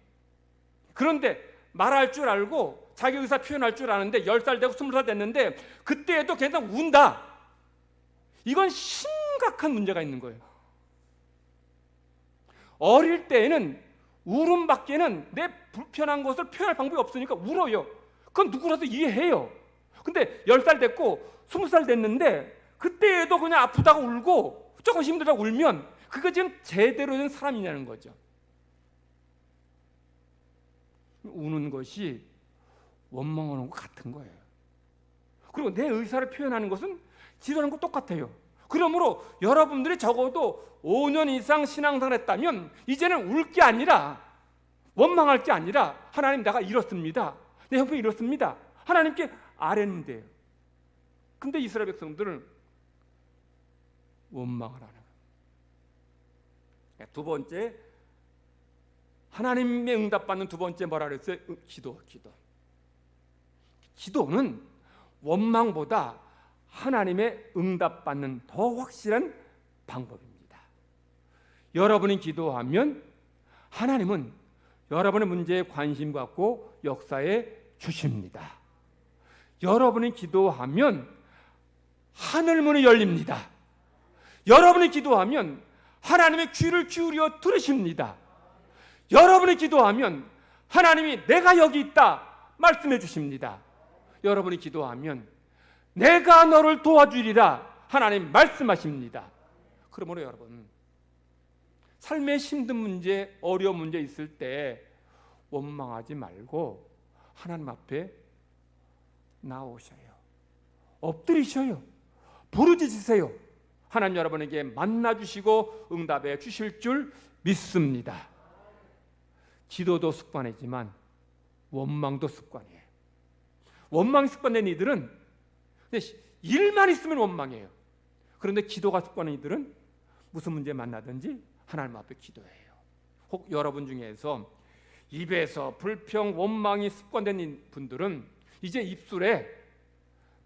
그런데 말할 줄 알고 자기 의사 표현할 줄 아는데 10살 되고 20살 됐는데 그때에도 그냥 운다. 이건 심각한 문제가 있는 거예요. 어릴 때에는 울음밖에는 내 불편한 것을 표현할 방법이 없으니까 울어요. 그건 누구라도 이해해요. 근데 10살 됐고 20살 됐는데 그때에도 그냥 아프다고 울고 조금 힘들다고 울면 그거 지금 제대로 된 사람이냐는 거죠. 우는 것이 원망하는 것 같은 거예요. 그리고 내 의사를 표현하는 것은 지도하는 것 똑같아요. 그러므로 여러분들이 적어도 5년 이상 신앙생활을 했다면 이제는 울 게 아니라 원망할 게 아니라 하나님 내가 이렇습니다. 내 형편이 이렇습니다. 하나님께 아뢰는 돼요. 근데 이스라엘 백성들은 원망을 하는 거예요. 두 번째, 하나님의 응답받는 두 번째 뭐라 그랬어요? 기도. 기도는 원망보다 하나님의 응답받는 더 확실한 방법입니다. 여러분이 기도하면 하나님은 여러분의 문제에 관심 갖고 역사해 주십니다. 여러분이 기도하면 하늘문이 열립니다. 여러분이 기도하면 하나님의 귀를 기울여 들으십니다. 여러분이 기도하면 하나님이 내가 여기 있다 말씀해 주십니다. 여러분이 기도하면 내가 너를 도와주리라 하나님 말씀하십니다. 그러므로 여러분, 삶의 힘든 문제, 어려운 문제 있을 때 원망하지 말고 하나님 앞에 나오셔요. 엎드리셔요. 부르짖으세요. 하나님 여러분에게 만나주시고 응답해 주실 줄 믿습니다. 기도도 습관이지만 원망도 습관이에요. 원망이 습관된 이들은 일만 있으면 원망해요. 그런데 기도가 습관인 이들은 무슨 문제 만나든지 하나님 앞에 기도해요. 혹 여러분 중에서 입에서 불평, 원망이 습관된 분들은 이제 입술에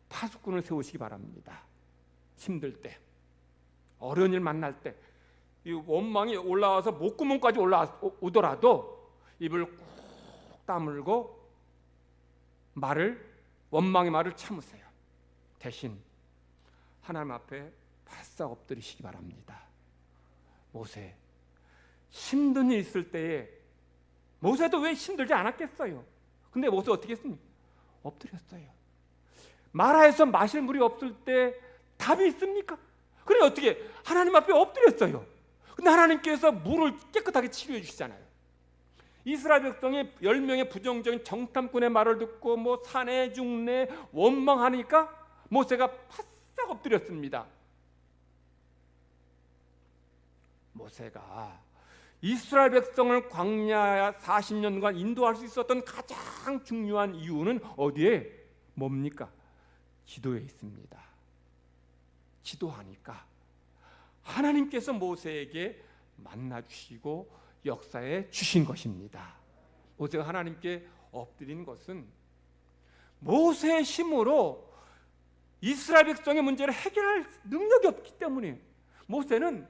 파수꾼을 세우시기 바랍니다. 힘들 때, 어려운 일 만날 때, 이 원망이 올라와서 목구멍까지 올라오더라도 입을 꾹 다물고 원망의 말을 참으세요. 대신 하나님 앞에 바싹 엎드리시기 바랍니다. 모세, 힘든 일 있을 때에 모세도 왜 힘들지 않았겠어요? 근데 모세 어떻게 했습니까? 엎드렸어요. 마라에서 마실 물이 없을 때 답이 있습니까? 그래 어떻게 하나님 앞에 엎드렸어요. 근데 하나님께서 물을 깨끗하게 치료해 주시잖아요. 이스라엘 백성이 10명의 부정적인 정탐꾼의 말을 듣고 사내 중내 원망하니까 모세가 바싹 엎드렸습니다. 모세가 이스라엘 백성을 광야 40년간 인도할 수 있었던 가장 중요한 이유는 어디에? 뭡니까? 기도에 있습니다. 기도하니까 하나님께서 모세에게 만나주시고 역사해 주신 것입니다. 모세가 하나님께 엎드린 것은 모세의 힘으로 이스라엘 백성의 문제를 해결할 능력이 없기 때문에 모세는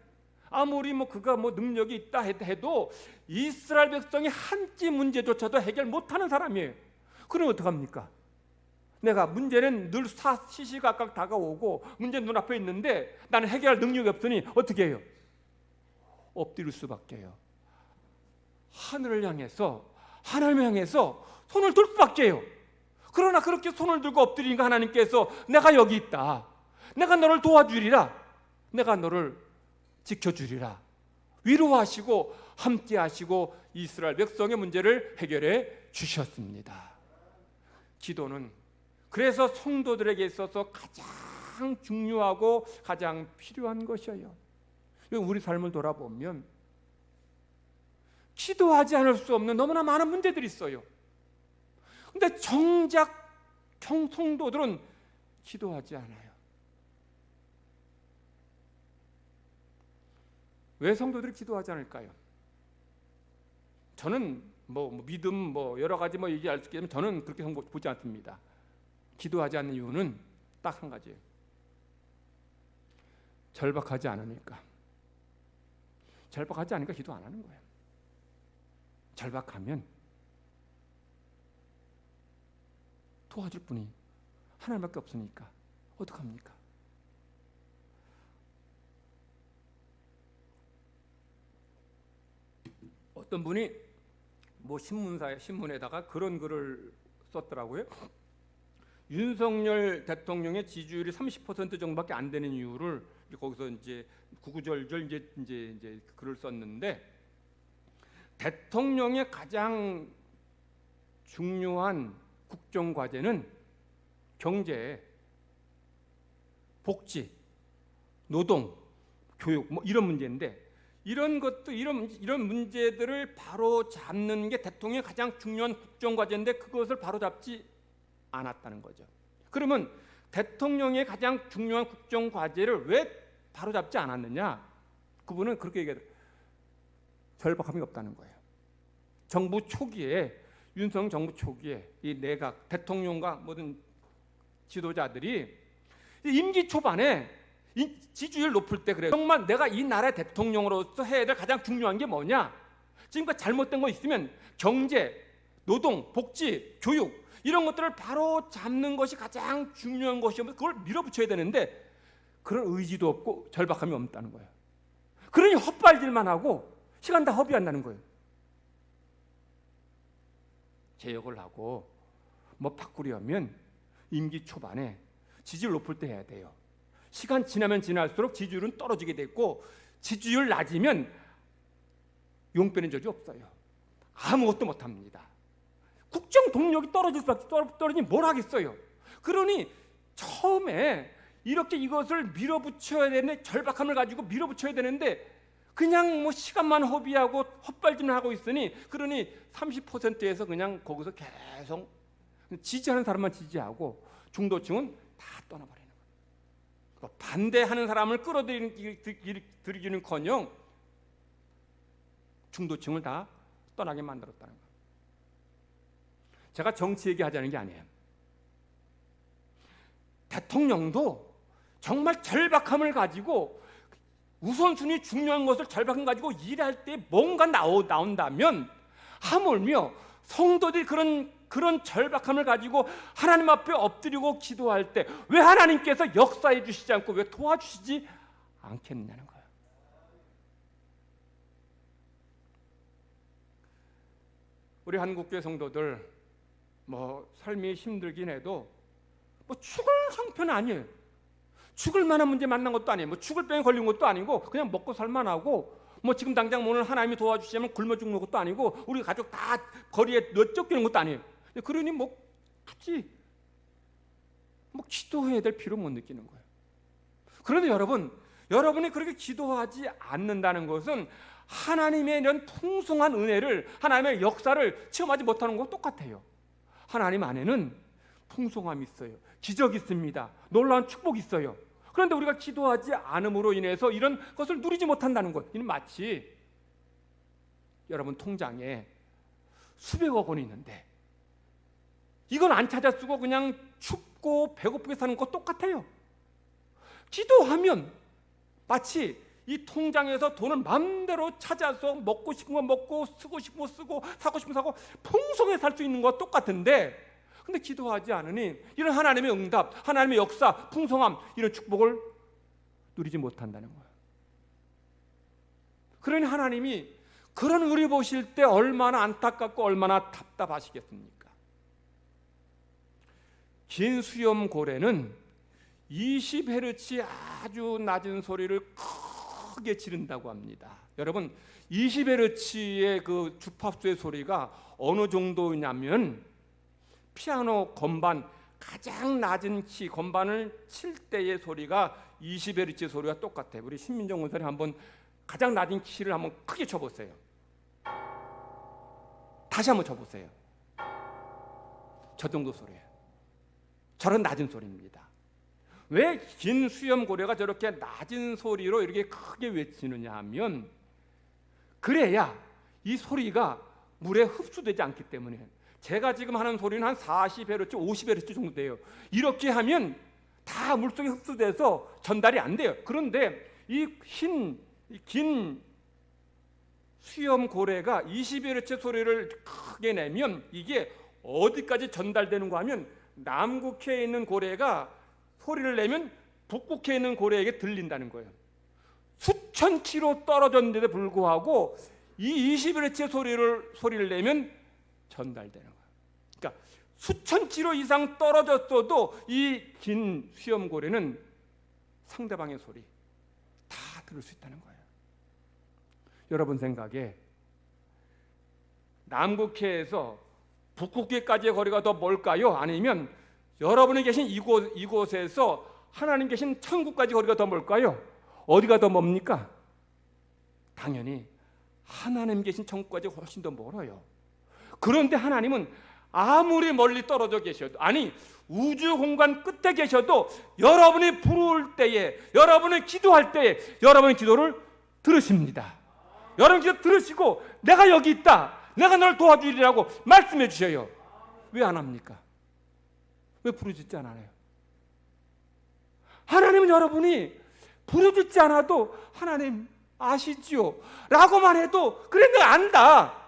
아무리 그가 능력이 있다 해도 이스라엘 백성이 한 찌 문제조차도 해결 못하는 사람이에요. 그럼 어떡합니까? 내가 문제는 늘 시시각각 다가오고 문제는 눈앞에 있는데 나는 해결할 능력이 없으니 어떻게 해요? 엎드릴 수밖에 해요. 하늘을 향해서 하나님을 향해서 손을 들 수밖에 해요. 그러나 그렇게 손을 들고 엎드리니까 하나님께서 내가 여기 있다. 내가 너를 도와주리라. 내가 너를 지켜주리라. 위로하시고 함께하시고 이스라엘 백성의 문제를 해결해 주셨습니다. 기도는 그래서 성도들에게 있어서 가장 중요하고 가장 필요한 것이에요. 우리 삶을 돌아보면 기도하지 않을 수 없는 너무나 많은 문제들이 있어요. 근데 정작 성도들은 기도하지 않아요. 왜 성도들이 기도하지 않을까요? 저는 믿음 여러 가지 얘기할 수 있겠지만 저는 그렇게 보지 않습니다. 기도하지 않는 이유는 딱 한 가지예요. 절박하지 않으니까. 절박하지 않으니까 기도 안 하는 거예요. 절박하면 도와줄 분이 하나님밖에 없으니까 어떡합니까? 어떤 분이 뭐 신문에다가 그런 글을 썼더라고요. 윤석열 대통령의 지지율이 30% 정도밖에 안 되는 이유를 거기서 이제 구구절절 이제 글을 썼는데, 대통령의 가장 중요한 국정 과제는 경제, 복지, 노동, 교육 뭐 이런 문제인데, 이런 문제들을 바로 잡는 게 대통령의 가장 중요한 국정 과제인데 그것을 바로 잡지 않았다는 거죠. 그러면 대통령의 가장 중요한 국정 과제를 왜 바로 잡지 않았느냐? 그분은 그렇게 얘기해요. 절박함이 없다는 거예요. 정부 초기에, 윤석열 정부 초기에 이 내각, 대통령과 모든 지도자들이 임기 초반에 이 지지율 높을 때 그래요. 정말 내가 이 나라의 대통령으로서 해야 될 가장 중요한 게 뭐냐? 지금까지 잘못된 거 있으면 경제, 노동, 복지, 교육 이런 것들을 바로 잡는 것이 가장 중요한 것이면 그걸 밀어붙여야 되는데 그런 의지도 없고 절박함이 없다는 거예요. 그러니 헛발질만 하고 시간 다 허비한다는 거예요. 개혁을 하고 뭐 바꾸려면 임기 초반에 지지율 높을 때 해야 돼요. 시간 지나면 지날수록 지지율은 떨어지게 됐고, 지지율 낮으면 용 빼는 적이 없어요. 아무것도 못합니다. 국정 동력이 떨어질 수밖에 떨어지니 뭘 하겠어요. 그러니 처음에 이렇게 이것을 밀어붙여야 되는데, 절박함을 가지고 밀어붙여야 되는데 그냥 뭐 시간만 허비하고 헛발질만 하고 있으니, 그러니 30%에서 그냥 거기서 계속 지지하는 사람만 지지하고 중도층은 다 떠나버리는 거예요. 반대하는 사람을 끌어들이기는커녕 중도층을 다 떠나게 만들었다는 거예요. 제가 정치 얘기하자는 게 아니에요. 대통령도 정말 절박함을 가지고 우선순위 중요한 것을 절박함 가지고 일할 때 뭔가 나온다면, 하물며 성도들이 그런 절박함을 가지고 하나님 앞에 엎드리고 기도할 때 왜 하나님께서 역사해 주시지 않고 왜 도와주시지 않겠느냐는 거예요. 우리 한국교회 성도들 뭐 삶이 힘들긴 해도 뭐 죽을 형편은 아니에요. 죽을 만한 문제 만난 것도 아니에요. 뭐 죽을 병에 걸린 것도 아니고 그냥 먹고 살만하고, 뭐 지금 당장 오늘 하나님이 도와주시면 굶어 죽는 것도 아니고 우리 가족 다 거리에 쫓기는 것도 아니에요. 그러니 뭐 굳이 뭐 기도해야 될 필요 못 느끼는 거예요. 그런데 여러분이 그렇게 기도하지 않는다는 것은 하나님의 이런 풍성한 은혜를, 하나님의 역사를 체험하지 못하는 것과 똑같아요. 하나님 안에는 풍성함이 있어요. 기적이 있습니다. 놀라운 축복이 있어요. 그런데 우리가 기도하지 않음으로 인해서 이런 것을 누리지 못한다는 것. 이는 마치 여러분 통장에 수백억 원이 있는데 이건 안 찾아 쓰고 그냥 춥고 배고프게 사는 것 똑같아요. 기도하면 마치 이 통장에서 돈을 마음대로 찾아서 먹고 싶은 거 먹고 쓰고 싶은 거 쓰고 사고 싶은 거 사고 풍성하게 살 수 있는 것 똑같은데, 근데 기도하지 않으니 이런 하나님의 응답, 하나님의 역사, 풍성함, 이런 축복을 누리지 못한다는 거예요. 그러니 하나님이 그런 우리 보실 때 얼마나 안타깝고 얼마나 답답하시겠습니까? 긴 수염 고래는 20Hz 아주 낮은 소리를 크게 지른다고 합니다. 여러분, 20Hz의 그 주파수의 소리가 어느 정도냐면 피아노 건반 가장 낮은 키 건반을 칠 때의 소리가 20Hz의 소리가 똑같아요. 우리 신민정 원사님 한번 가장 낮은 키를 한번 크게 쳐보세요. 다시 한번 쳐보세요. 저 정도 소리예요. 저런 낮은 소리입니다. 왜 긴 수염고래가 저렇게 낮은 소리로 이렇게 크게 외치느냐 하면, 그래야 이 소리가 물에 흡수되지 않기 때문에. 제가 지금 하는 소리는 한 40Hz, 50Hz 정도 돼요. 이렇게 하면 다 물속에 흡수돼서 전달이 안 돼요. 그런데 이 긴 수염고래가 20Hz 소리를 크게 내면 이게 어디까지 전달되는가 하면 남극해에 있는 고래가 소리를 내면 북극해에 있는 고래에게 들린다는 거예요. 수천 킬로 떨어졌는데도 불구하고 이 21Hz의 소리를 내면 전달되는 거예요. 그러니까 수천 킬로 이상 떨어졌어도 이 긴 수염고래는 상대방의 소리 다 들을 수 있다는 거예요. 여러분 생각에 남극해에서 북극해까지의 거리가 더 멀까요? 아니면 여러분이 계신 이곳에서 하나님 계신 천국까지 거리가 더 멀까요? 어디가 더 멉니까? 당연히 하나님 계신 천국까지 훨씬 더 멀어요. 그런데 하나님은 아무리 멀리 떨어져 계셔도, 아니 우주 공간 끝에 계셔도 여러분이 부를 때에, 여러분이 기도할 때에 여러분의 기도를 들으십니다. 여러분 기도 들으시고 내가 여기 있다, 내가 너를 도와주리라고 말씀해 주셔요. 왜 안 합니까? 왜 부르짖지 않아요? 하나님은 여러분이 부르짖지 않아도 하나님 아시지요 라고만 해도 그래 내가 안다.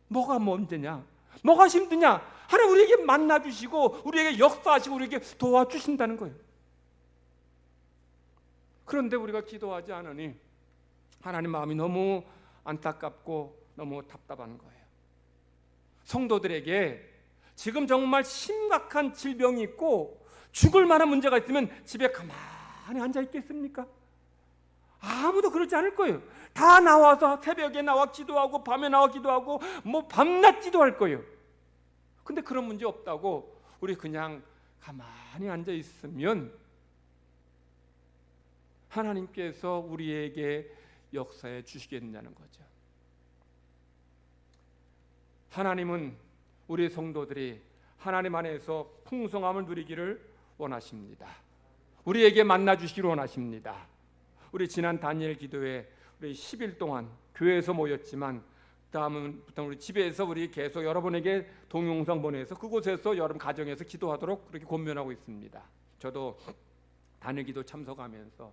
뭐가 문제냐, 뭐가 힘드냐, 하나님 우리에게 만나주시고 우리에게 역사하시고 우리에게 도와주신다는 거예요. 그런데 우리가 기도하지 않으니 하나님 마음이 너무 안타깝고 너무 답답한 거예요. 성도들에게 지금 정말 심각한 질병이 있고 죽을 만한 문제가 있으면 집에 가만히 앉아 있겠습니까? 아무도 그러지 않을 거예요. 다 나와서 새벽에 나와 기도하고 밤에 나와 기도하고 뭐 밤낮 기도할 거예요. 근데 그런 문제 없다고 우리 그냥 가만히 앉아 있으면 하나님께서 우리에게 역사해 주시겠냐는 거죠. 하나님은 우리 성도들이 하나님 안에서 풍성함을 누리기를 원하십니다. 우리에게 만나 주시기를 원하십니다. 우리 지난 다니엘 기도회 우리 10일 동안 교회에서 모였지만 다음부터 우리 집에서 우리 계속 여러분에게 동영상 보내서 그곳에서 여러분 가정에서 기도하도록 그렇게 권면하고 있습니다. 저도 다니엘 기도 참석하면서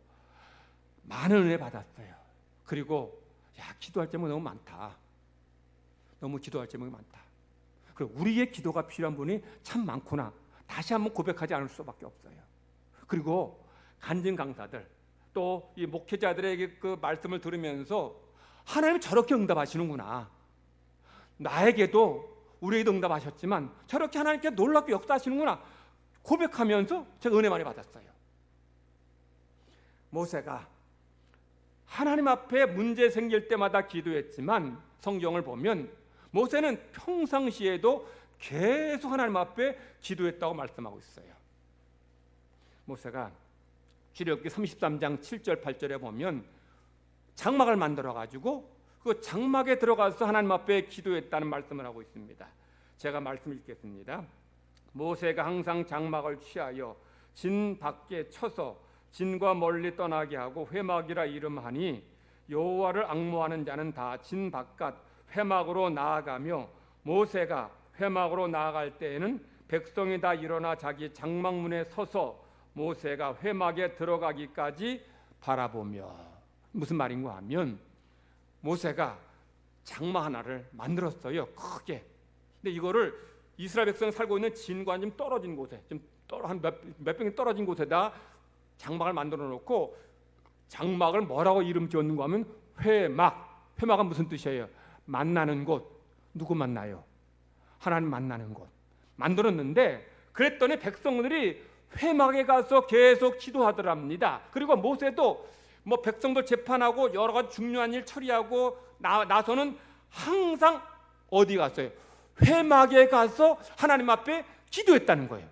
많은 은혜 받았어요. 그리고 기도할 제목이 너무 많다. 너무 기도할 제목이 많다. 그리고 우리의 기도가 필요한 분이 참 많구나. 다시 한번 고백하지 않을 수밖에 없어요. 그리고 간증 강사들 또 이 목회자들에게 그 말씀을 들으면서 하나님이 저렇게 응답하시는구나. 나에게도 우리에게도 응답하셨지만 저렇게 하나님께 놀랍게 역사하시는구나. 고백하면서 제가 은혜 많이 받았어요. 모세가 하나님 앞에 문제 생길 때마다 기도했지만 성경을 보면 모세는 평상시에도 계속 하나님 앞에 기도했다고 말씀하고 있어요. 모세가 출애굽기 33장 7절 8절에 보면 장막을 만들어 가지고 그 장막에 들어가서 하나님 앞에 기도했다는 말씀을 하고 있습니다. 제가 말씀을 읽겠습니다. 모세가 항상 장막을 취하여 진 밖에 쳐서 진과 멀리 떠나게 하고 회막이라 이름하니 여호와를 앙모하는 자는 다 진 바깥 회막으로 나아가며 모세가 회막으로 나아갈 때에는 백성이 다 일어나 자기 장막문에 서서 모세가 회막에 들어가기까지 바라보며. 무슨 말인가 하면 모세가 장막 하나를 만들었어요. 크게. 근데 이거를 이스라엘 백성이 살고 있는 진과 좀 떨어진 곳에 한 몇 평이 떨어진 곳에다 장막을 만들어 놓고 장막을 뭐라고 이름 지었는가 하면 회막. 회막은 무슨 뜻이에요? 만나는 곳. 누구 만나요? 하나님 만나는 곳. 만들었는데 그랬더니 백성들이 회막에 가서 계속 기도하더랍니다. 그리고 모세도 뭐 백성들 재판하고 여러 가지 중요한 일 처리하고 나서는 항상 어디 갔어요? 회막에 가서 하나님 앞에 기도했다는 거예요.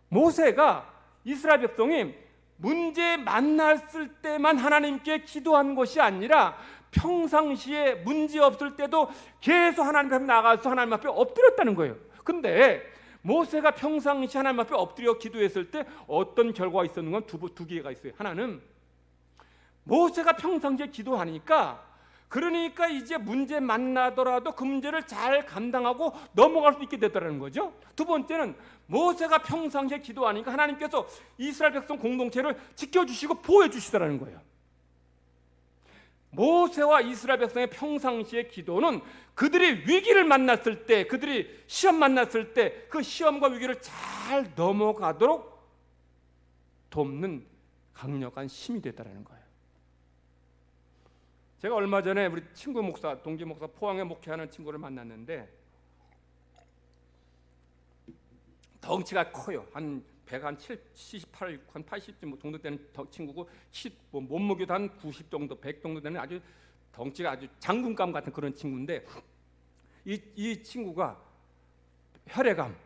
모세가 이스라엘 백성이 문제 만났을 때만 하나님께 기도한 것이 아니라 평상시에 문제 없을 때도 계속 하나님 앞에 나가서 하나님 앞에 엎드렸다는 거예요. 근데 모세가 평상시 하나님 앞에 엎드려 기도했을 때 어떤 결과가 있었는 건 두 개가 있어요. 하나는 모세가 평상시에 기도하니까 그러니까 이제 문제 만나더라도 그 문제를 잘 감당하고 넘어갈 수 있게 됐다는 거죠. 두 번째는 모세가 평상시에 기도하니까 하나님께서 이스라엘 백성 공동체를 지켜주시고 보호해 주시더라는 거예요. 모세와 이스라엘 백성의 평상시의 기도는 그들이 위기를 만났을 때, 그들이 시험 만났을 때 그 시험과 위기를 잘 넘어가도록 돕는 강력한 힘이 됐다는 거예요. 제가 얼마 전에 우리 친구 목사, 동기 목사, 포항에 목회하는 친구를 만났는데 덩치가 커요. 한 178, 한 80 정도 되는 친구고 몸무게도 한 90 정도, 100 정도 되는 아주 덩치가 아주 장군감 같은 그런 친구인데 이 친구가 혈액암,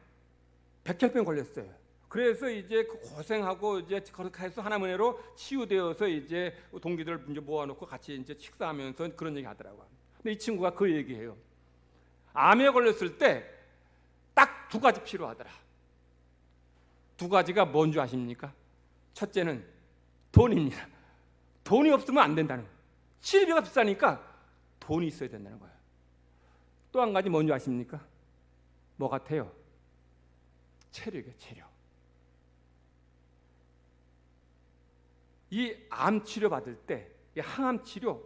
백혈병 걸렸어요. 그래서 이제 고생하고 이제 그렇게 해서 하나님의 은혜로 치유되어서 이제 동기들 이제 모아놓고 같이 이제 식사하면서 그런 얘기 하더라고요. 근데 이 친구가 그 얘기해요. 암에 걸렸을 때 딱 2가지 필요하더라. 2가지가 뭔지 아십니까? 첫째는 돈입니다. 돈이 없으면 안 된다는 거예요. 치료비가 비싸니까 돈이 있어야 된다는 거예요. 또 한 가지 뭔지 아십니까? 뭐 같아요? 체력이에요. 체력. 이 암 치료 받을 때, 이 항암 치료,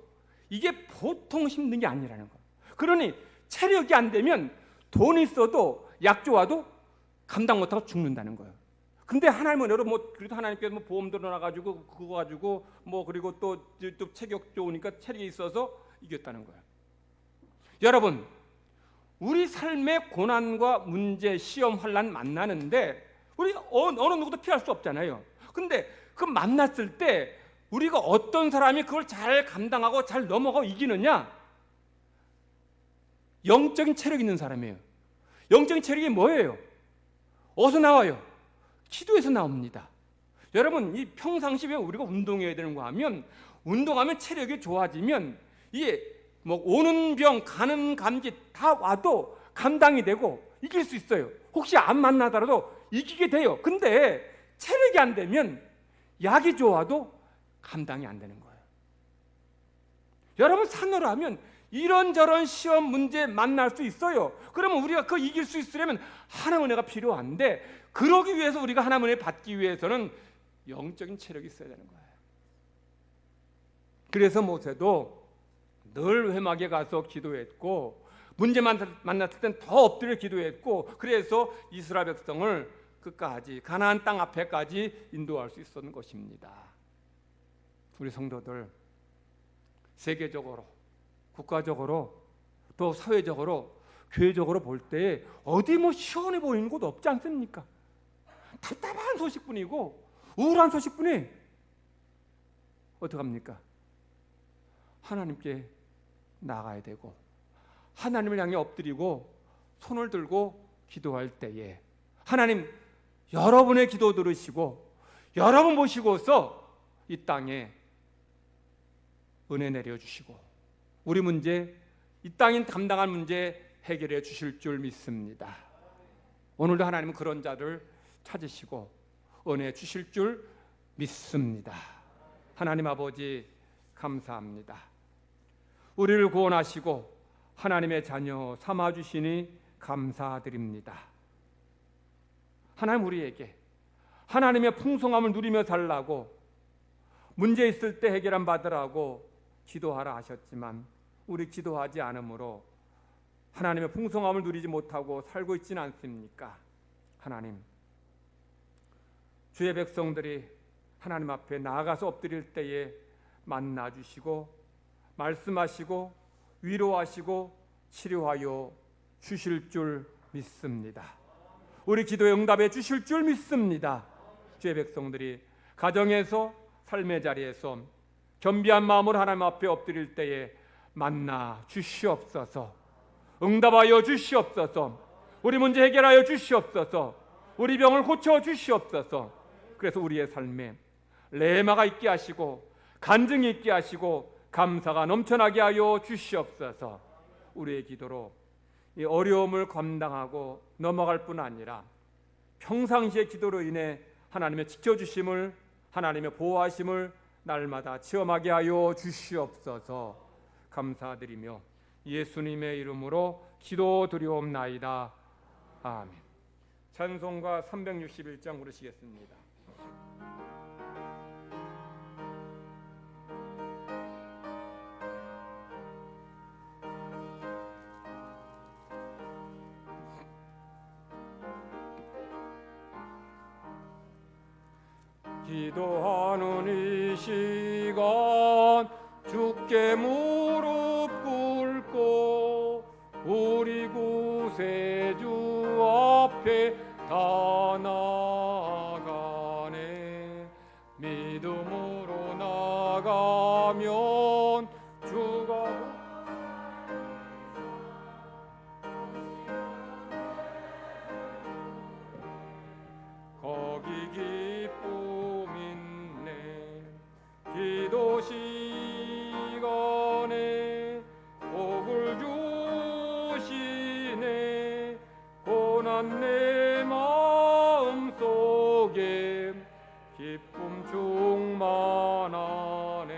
이게 보통 힘든 게 아니라는 거예요. 그러니 체력이 안 되면 돈이 있어도 약 좋아도 감당 못하고 죽는다는 거예요. 근데 하나님의 은혜로 그래도 하나님께서 보험 들어놔가지고 그거 가지고 그리고 또 체격 좋으니까 체력이 있어서 이겼다는 거예요. 여러분, 우리 삶의 고난과 문제, 시험, 환난 만나는데 우리 어느 누구도 피할 수 없잖아요. 근데 그 만났을 때 우리가 어떤 사람이 그걸 잘 감당하고 잘 넘어가고 이기느냐? 영적인 체력 있는 사람이에요. 영적인 체력이 뭐예요? 어디서 나와요? 기도에서 나옵니다. 여러분, 이 평상시 왜 우리가 운동해야 되는가 하면 운동하면 체력이 좋아지면 이게 오는 병, 가는 감기 다 와도 감당이 되고 이길 수 있어요. 혹시 안 만나더라도 이기게 돼요. 근데 체력이 안 되면 약이 좋아도 감당이 안 되는 거예요. 여러분, 산으로 하면 이런저런 시험 문제 만날 수 있어요. 그러면 우리가 그거 이길 수 있으려면 하나님의 은혜가 필요한데 그러기 위해서 우리가 하나님의 은혜 받기 위해서는 영적인 체력이 있어야 되는 거예요. 그래서 모세도 늘 회막에 가서 기도했고 문제 만났을 땐 더 엎드려 기도했고 그래서 이스라엘 백성을 끝까지 가나안 땅 앞에까지 인도할 수 있었는 것입니다. 우리 성도들 세계적으로, 국가적으로, 또 사회적으로, 교회적으로 볼 때 어디 시원해 보이는 곳 없지 않습니까? 답답한 소식뿐이고 우울한 소식뿐이 어떡합니까? 하나님께 나가야 되고 하나님을 향해 엎드리고 손을 들고 기도할 때에 하나님 여러분의 기도 들으시고 여러분 모시고서 이 땅에 은혜 내려주시고 우리 문제, 이 땅인 감당할 문제 해결해 주실 줄 믿습니다. 오늘도 하나님은 그런 자를 찾으시고 은혜 주실 줄 믿습니다. 하나님 아버지 감사합니다. 우리를 구원하시고 하나님의 자녀 삼아주시니 감사드립니다. 하나님 우리에게 하나님의 풍성함을 누리며 살라고 문제 있을 때 해결함 받으라고 기도하라 하셨지만 우리 기도하지 않으므로 하나님의 풍성함을 누리지 못하고 살고 있지는 않습니까? 하나님, 주의 백성들이 하나님 앞에 나아가서 엎드릴 때에 만나주시고 말씀하시고 위로하시고 치료하여 주실 줄 믿습니다. 우리 기도에 응답해 주실 줄 믿습니다. 주의 백성들이 가정에서 삶의 자리에서 겸비한 마음으로 하나님 앞에 엎드릴 때에 만나 주시옵소서. 응답하여 주시옵소서. 우리 문제 해결하여 주시옵소서. 우리 병을 고쳐 주시옵소서. 그래서 우리의 삶에 레마가 있게 하시고 간증이 있게 하시고 감사가 넘쳐나게 하여 주시옵소서. 우리의 기도로 이 어려움을 감당하고 넘어갈 뿐 아니라 평상시의 기도로 인해 하나님의 지켜주심을 하나님의 보호하심을 날마다 체험하게 하여 주시옵소서. 감사드리며 예수님의 이름으로 기도드리옵나이다. 아멘. 찬송가 361장 부르시겠습니다. 기도하는 이 시간 주께 무릎 꿇고 우리 구세주 앞에 다 나가네. 믿음으로 나가면 주가 거기 기쁨 있네. 기도 시간에 복을 주시네. 고난 내 마음 속에 기쁨 충만하네.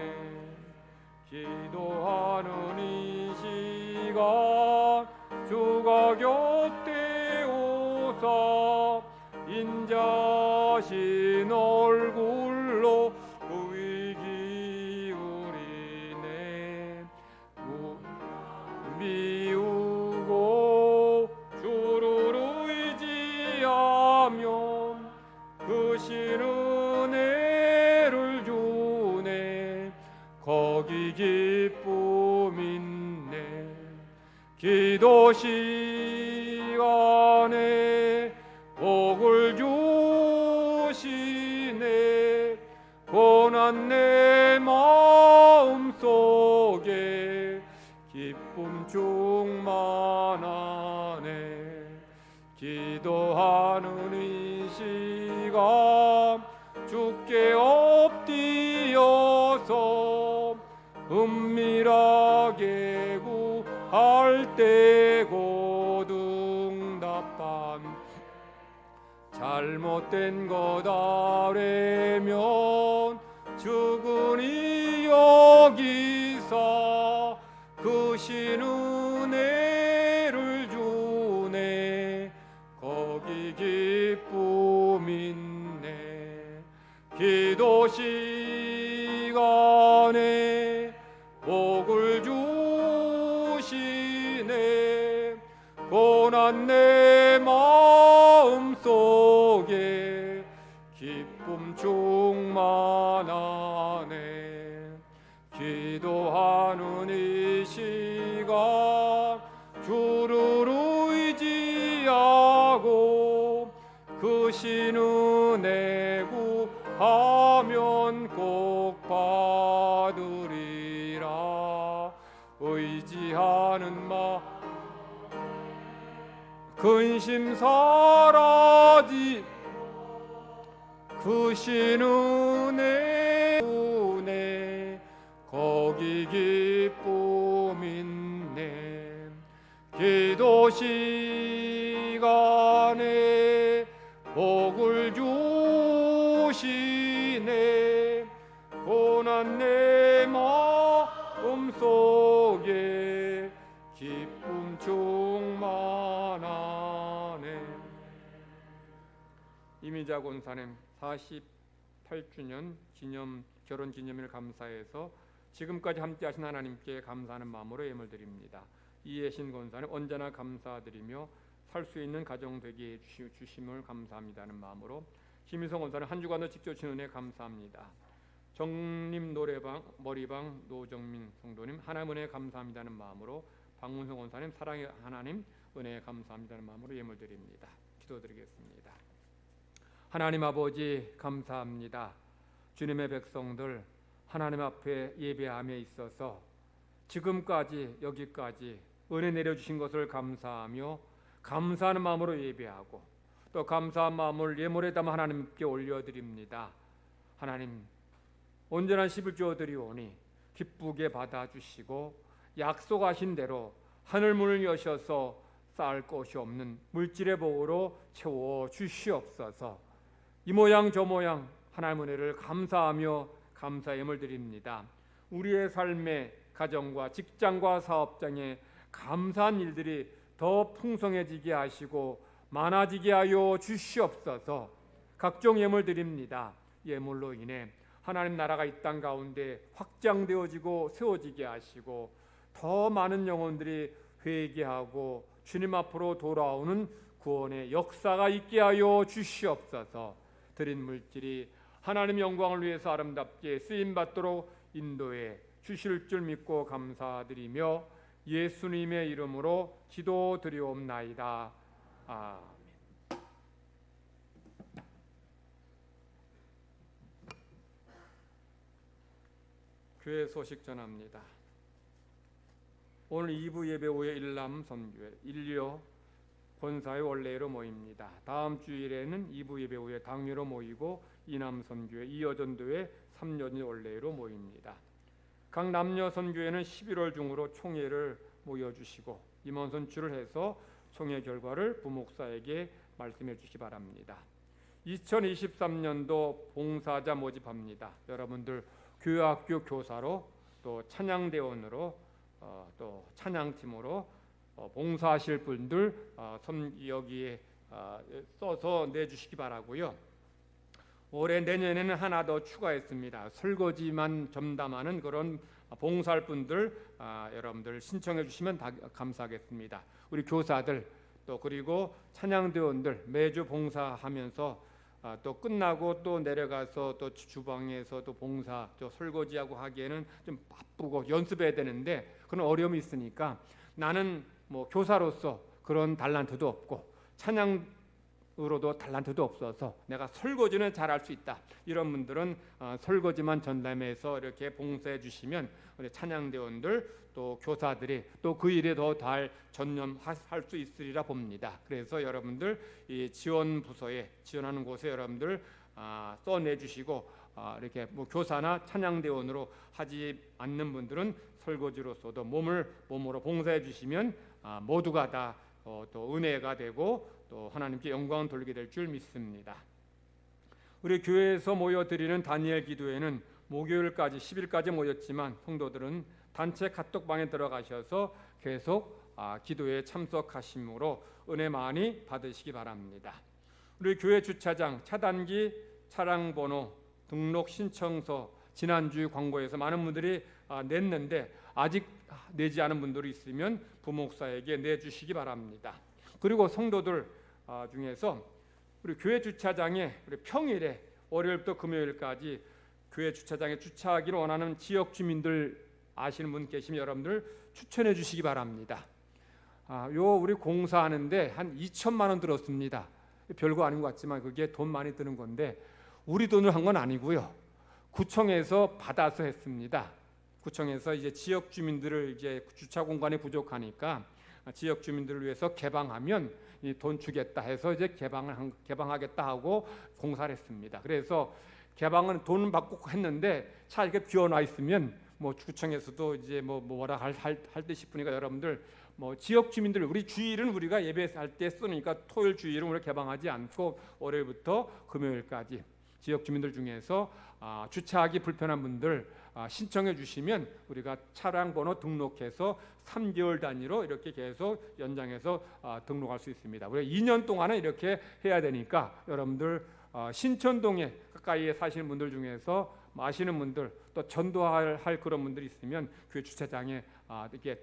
기도하는 이 시간 주가 곁에 오사 인자신 얼굴로 귀 기울이네. 미우고 주를 의지하면 그 신 은혜를 주네. 거기 기쁨 있네. 기도 시간에 복을 주시네. 고난 내 마음 속에 기쁨 충만하네. 기도하는 이 시간 주께 엎드려서 은밀하게 구할 때 곧 응답한 잘못된 것 아래면 주군이 여기사 그 신 은혜를 주네. 거기 기쁨 있네. 기도 시간에 복을 주시네. 고난 내 마음 속에 기쁨 충만하네. 기도하는 이 시간 주를 의지하고 그 신 은혜 구하면 꼭 받으리라. 의지하는 마 근심 사라지 그 신 은혜 거기 기쁨 있네. 기도 시간에 복을 주시네. 고난 내 마음 속에 기쁨 충만하네. 이미자 권사님 48주년 결혼 기념일 감사해서 지금까지 함께하신 하나님께 감사하는 마음으로 예물 드립니다. 이혜신 권사님 언제나 감사드리며 살 수 있는 가정 되게 주심을 감사합니다는 마음으로 김희성 권사님 한 주간도 지켜주신 은혜 감사합니다. 정림 노래방 머리방 노정민 성도님 하나님 은혜 감사합니다는 마음으로 박문성 권사님 사랑의 하나님 은혜 감사합니다는 마음으로 예물 드립니다. 기도드리겠습니다. 하나님 아버지 감사합니다. 주님의 백성들 하나님 앞에 예배함에 있어서 지금까지 여기까지 은혜 내려주신 것을 감사하며 감사하는 마음으로 예배하고 또 감사한 마음을 예물에 담아 하나님께 올려드립니다. 하나님 온전한 11조 드리오니 기쁘게 받아주시고 약속하신 대로 하늘문을 여셔서 쌓을 것이 없는 물질의 복으로 채워주시옵소서. 이 모양 저 모양 하나님 은혜를 감사하며 감사 예물 드립니다. 우리의 삶의 가정과 직장과 사업장에 감사한 일들이 더 풍성해지게 하시고 많아지게 하여 주시옵소서. 각종 예물 드립니다. 예물로 인해 하나님 나라가 이 땅 가운데 확장되어지고 세워지게 하시고 더 많은 영혼들이 회개하고 주님 앞으로 돌아오는 구원의 역사가 있게 하여 주시옵소서. 드린 물질이 하나님의 영광을 위해서 아름답게 쓰임받도록 인도해 주실 줄 믿고 감사드리며 예수님의 이름으로 기도드리옵나이다. 아멘. 교회 소식 전합니다. 오늘 2부 예배 후에 일남 선교회 인류 본사의 원래로 모입니다. 다음 주일에는 2부 예배 후에 당회로 모이고 이남 선교회, 이여전도회 3년 원래로 모입니다. 각 남녀 선교회는 11월 중으로 총회를 모여주시고 임원 선출을 해서 총회 결과를 부목사에게 말씀해 주시기 바랍니다. 2023년도 봉사자 모집합니다. 여러분들 교회학교 교사로 또 찬양대원으로 또 찬양팀으로 봉사하실 분들 여기에 써서 내주시기 바라고요. 올해 내년에는 하나 더 추가했습니다. 설거지만 전담하는 그런 봉사할 분들 여러분들 신청해 주시면 감사하겠습니다. 우리 교사들 또 그리고 찬양대원들 매주 봉사하면서 또 끝나고 또 내려가서 또 주방에서 또 봉사 또 설거지하고 하기에는 좀 바쁘고 연습해야 되는데 그런 어려움이 있으니까 나는 뭐 교사로서 그런 달란트도 없고 찬양으로도 달란트도 없어서 내가 설거지는 잘할 수 있다. 이런 분들은 설거지만 전담해서 이렇게 봉사해 주시면 우리 찬양대원들 또 교사들이 또 그 일에 더 잘 전념할 수 있으리라 봅니다. 그래서 여러분들 이 지원 부서에 지원하는 곳에 여러분들 써내 주시고 이렇게 뭐 교사나 찬양대원으로 하지 않는 분들은 설거지로서도 몸으로 봉사해 주시면 모두가 다 또 은혜가 되고 또 하나님께 영광 돌리게 될 줄 믿습니다. 우리 교회에서 모여드리는 다니엘 기도회는 목요일까지 10일까지 모였지만 성도들은 단체 카톡방에 들어가셔서 계속 기도에 참석하심으로 은혜 많이 받으시기 바랍니다. 우리 교회 주차장 차단기 차량 번호 등록 신청서 지난주 광고에서 많은 분들이 냈는데 아직 내지 않은 분들이 있으면 부목사에게 내주시기 바랍니다. 그리고 성도들 중에서 우리 교회 주차장에 우리 평일에 월요일부터 금요일까지 교회 주차장에 주차하기를 원하는 지역 주민들 아시는 분 계시면 여러분들 추천해 주시기 바랍니다. 우리 공사하는데 한 2천만 원 들었습니다. 별거 아닌 것 같지만 그게 돈 많이 드는 건데 우리 돈을 한 건 아니고요. 구청에서 받아서 했습니다. 구청에서 이제 지역 주민들을 이제 주차 공간이 부족하니까 지역 주민들을 위해서 개방하면 이 돈 주겠다 해서 이제 개방하겠다 하고 공사를 했습니다. 그래서 개방은 돈 받고 했는데 차 이렇게 비워놔 있으면 뭐 구청에서도 이제 뭐라 할 듯 싶으니까 여러분들 뭐 지역 주민들 우리 주일은 우리가 예배할 때 쓰니까 토요일 주일은 우리가 개방하지 않고 월요일부터 금요일까지 지역 주민들 중에서 주차하기 불편한 분들 신청해 주시면 우리가 차량 번호 등록해서 3개월 단위로 이렇게 계속 연장해서 등록할 수 있습니다. 우리가 2년 동안은 이렇게 해야 되니까 여러분들 신천동에 가까이에 사시는 분들 중에서 아시는 분들 또 전도할 그런 분들이 있으면 그 주차장에 이렇게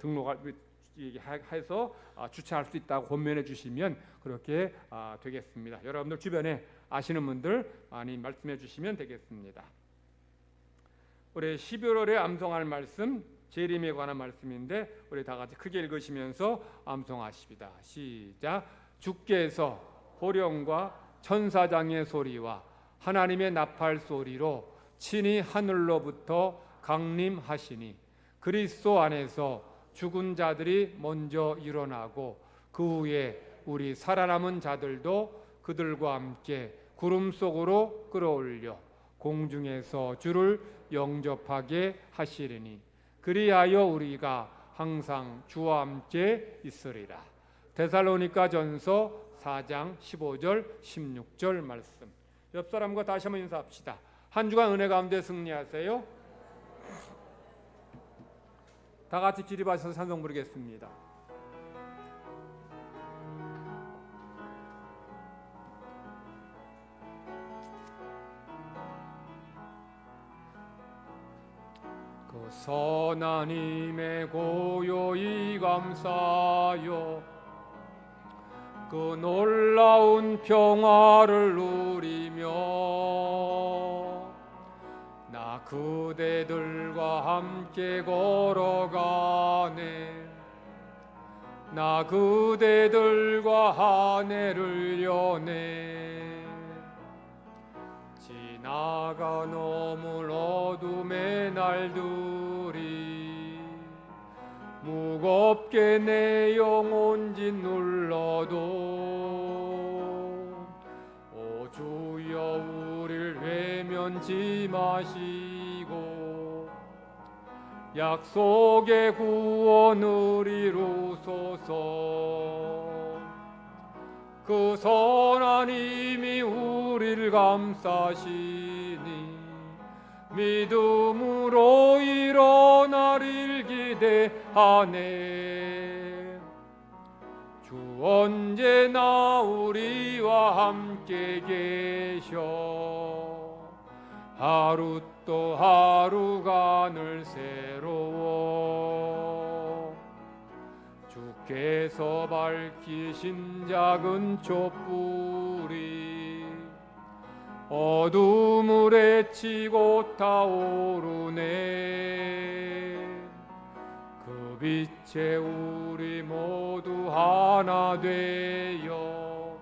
해서 주차할 수 있다고 권면해 주시면 그렇게 되겠습니다. 여러분들 주변에 아시는 분들 많이 말씀해 주시면 되겠습니다. 올해 11월에 암송할 말씀 재림에 관한 말씀인데 우리 다 같이 크게 읽으시면서 암송하십니다. 시작. 주께서 호령과 천사장의 소리와 하나님의 나팔 소리로 친히 하늘로부터 강림하시니 그리스도 안에서 죽은 자들이 먼저 일어나고 그 후에 우리 살아남은 자들도 그들과 함께 구름 속으로 끌어올려 공중에서 주를 영접하게 하시리니 그리하여 우리가 항상 주와 함께 있으리라. 데살로니가 전서 4장 15절 16절 말씀. 옆 사람과 다시 한번 인사합시다. 한 주간 은혜 가운데 승리하세요. 다 같이 기립하셔서 찬송 부르겠습니다. 그 선한 힘에 고요히 감사하여 그 놀라운 평화를 누리며 그대들과 함께 걸어가네. 나 그대들과 한 해를 여네. 지나가 넘을 어둠의 날들이 무겁게 내 영혼 짓눌러도 오 주여 우릴 외면치 마시고 약속의 구원을 이루소서. 그 선한 힘이 우리를 감싸시니 믿음으로 일어나릴 기대하네. 주 언제나 우리와 함께 계셔 하루 또 하루가 늘 새로워. 주께서 밝히신 작은 촛불이 어둠을 헤치고 타오르네. 그 빛에 우리 모두 하나 되어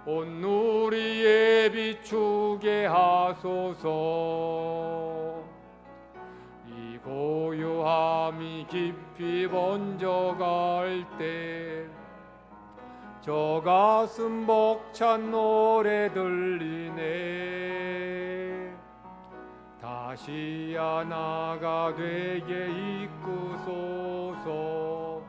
온누리에 비추게 하소서. 이 고요함이 깊이 번져갈 때 저 가슴 벅찬 노래 들리네. 다시 하나가 되게 이끄소서.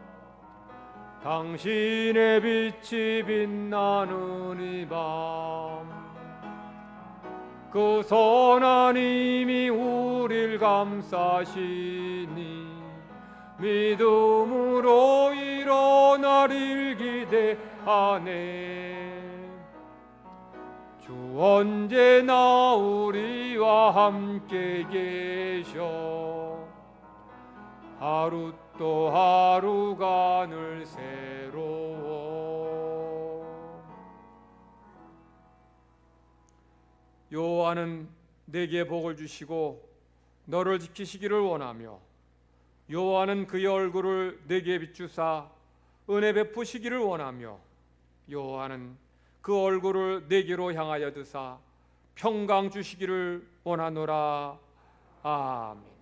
당신의 빛이 빛나는 이 밤 그 선한 힘이 우릴 감싸시니 믿음으로 일어나릴 기대하네. 주 언제나 우리와 함께 계셔 하루 또 하루가 늘 새로워. 여호와는 내게 복을 주시고 너를 지키시기를 원하며 여호와는 그의 얼굴을 내게 비추사 은혜 베푸시기를 원하며 여호와는 그 얼굴을 내게로 향하여 드사 평강 주시기를 원하노라. 아멘.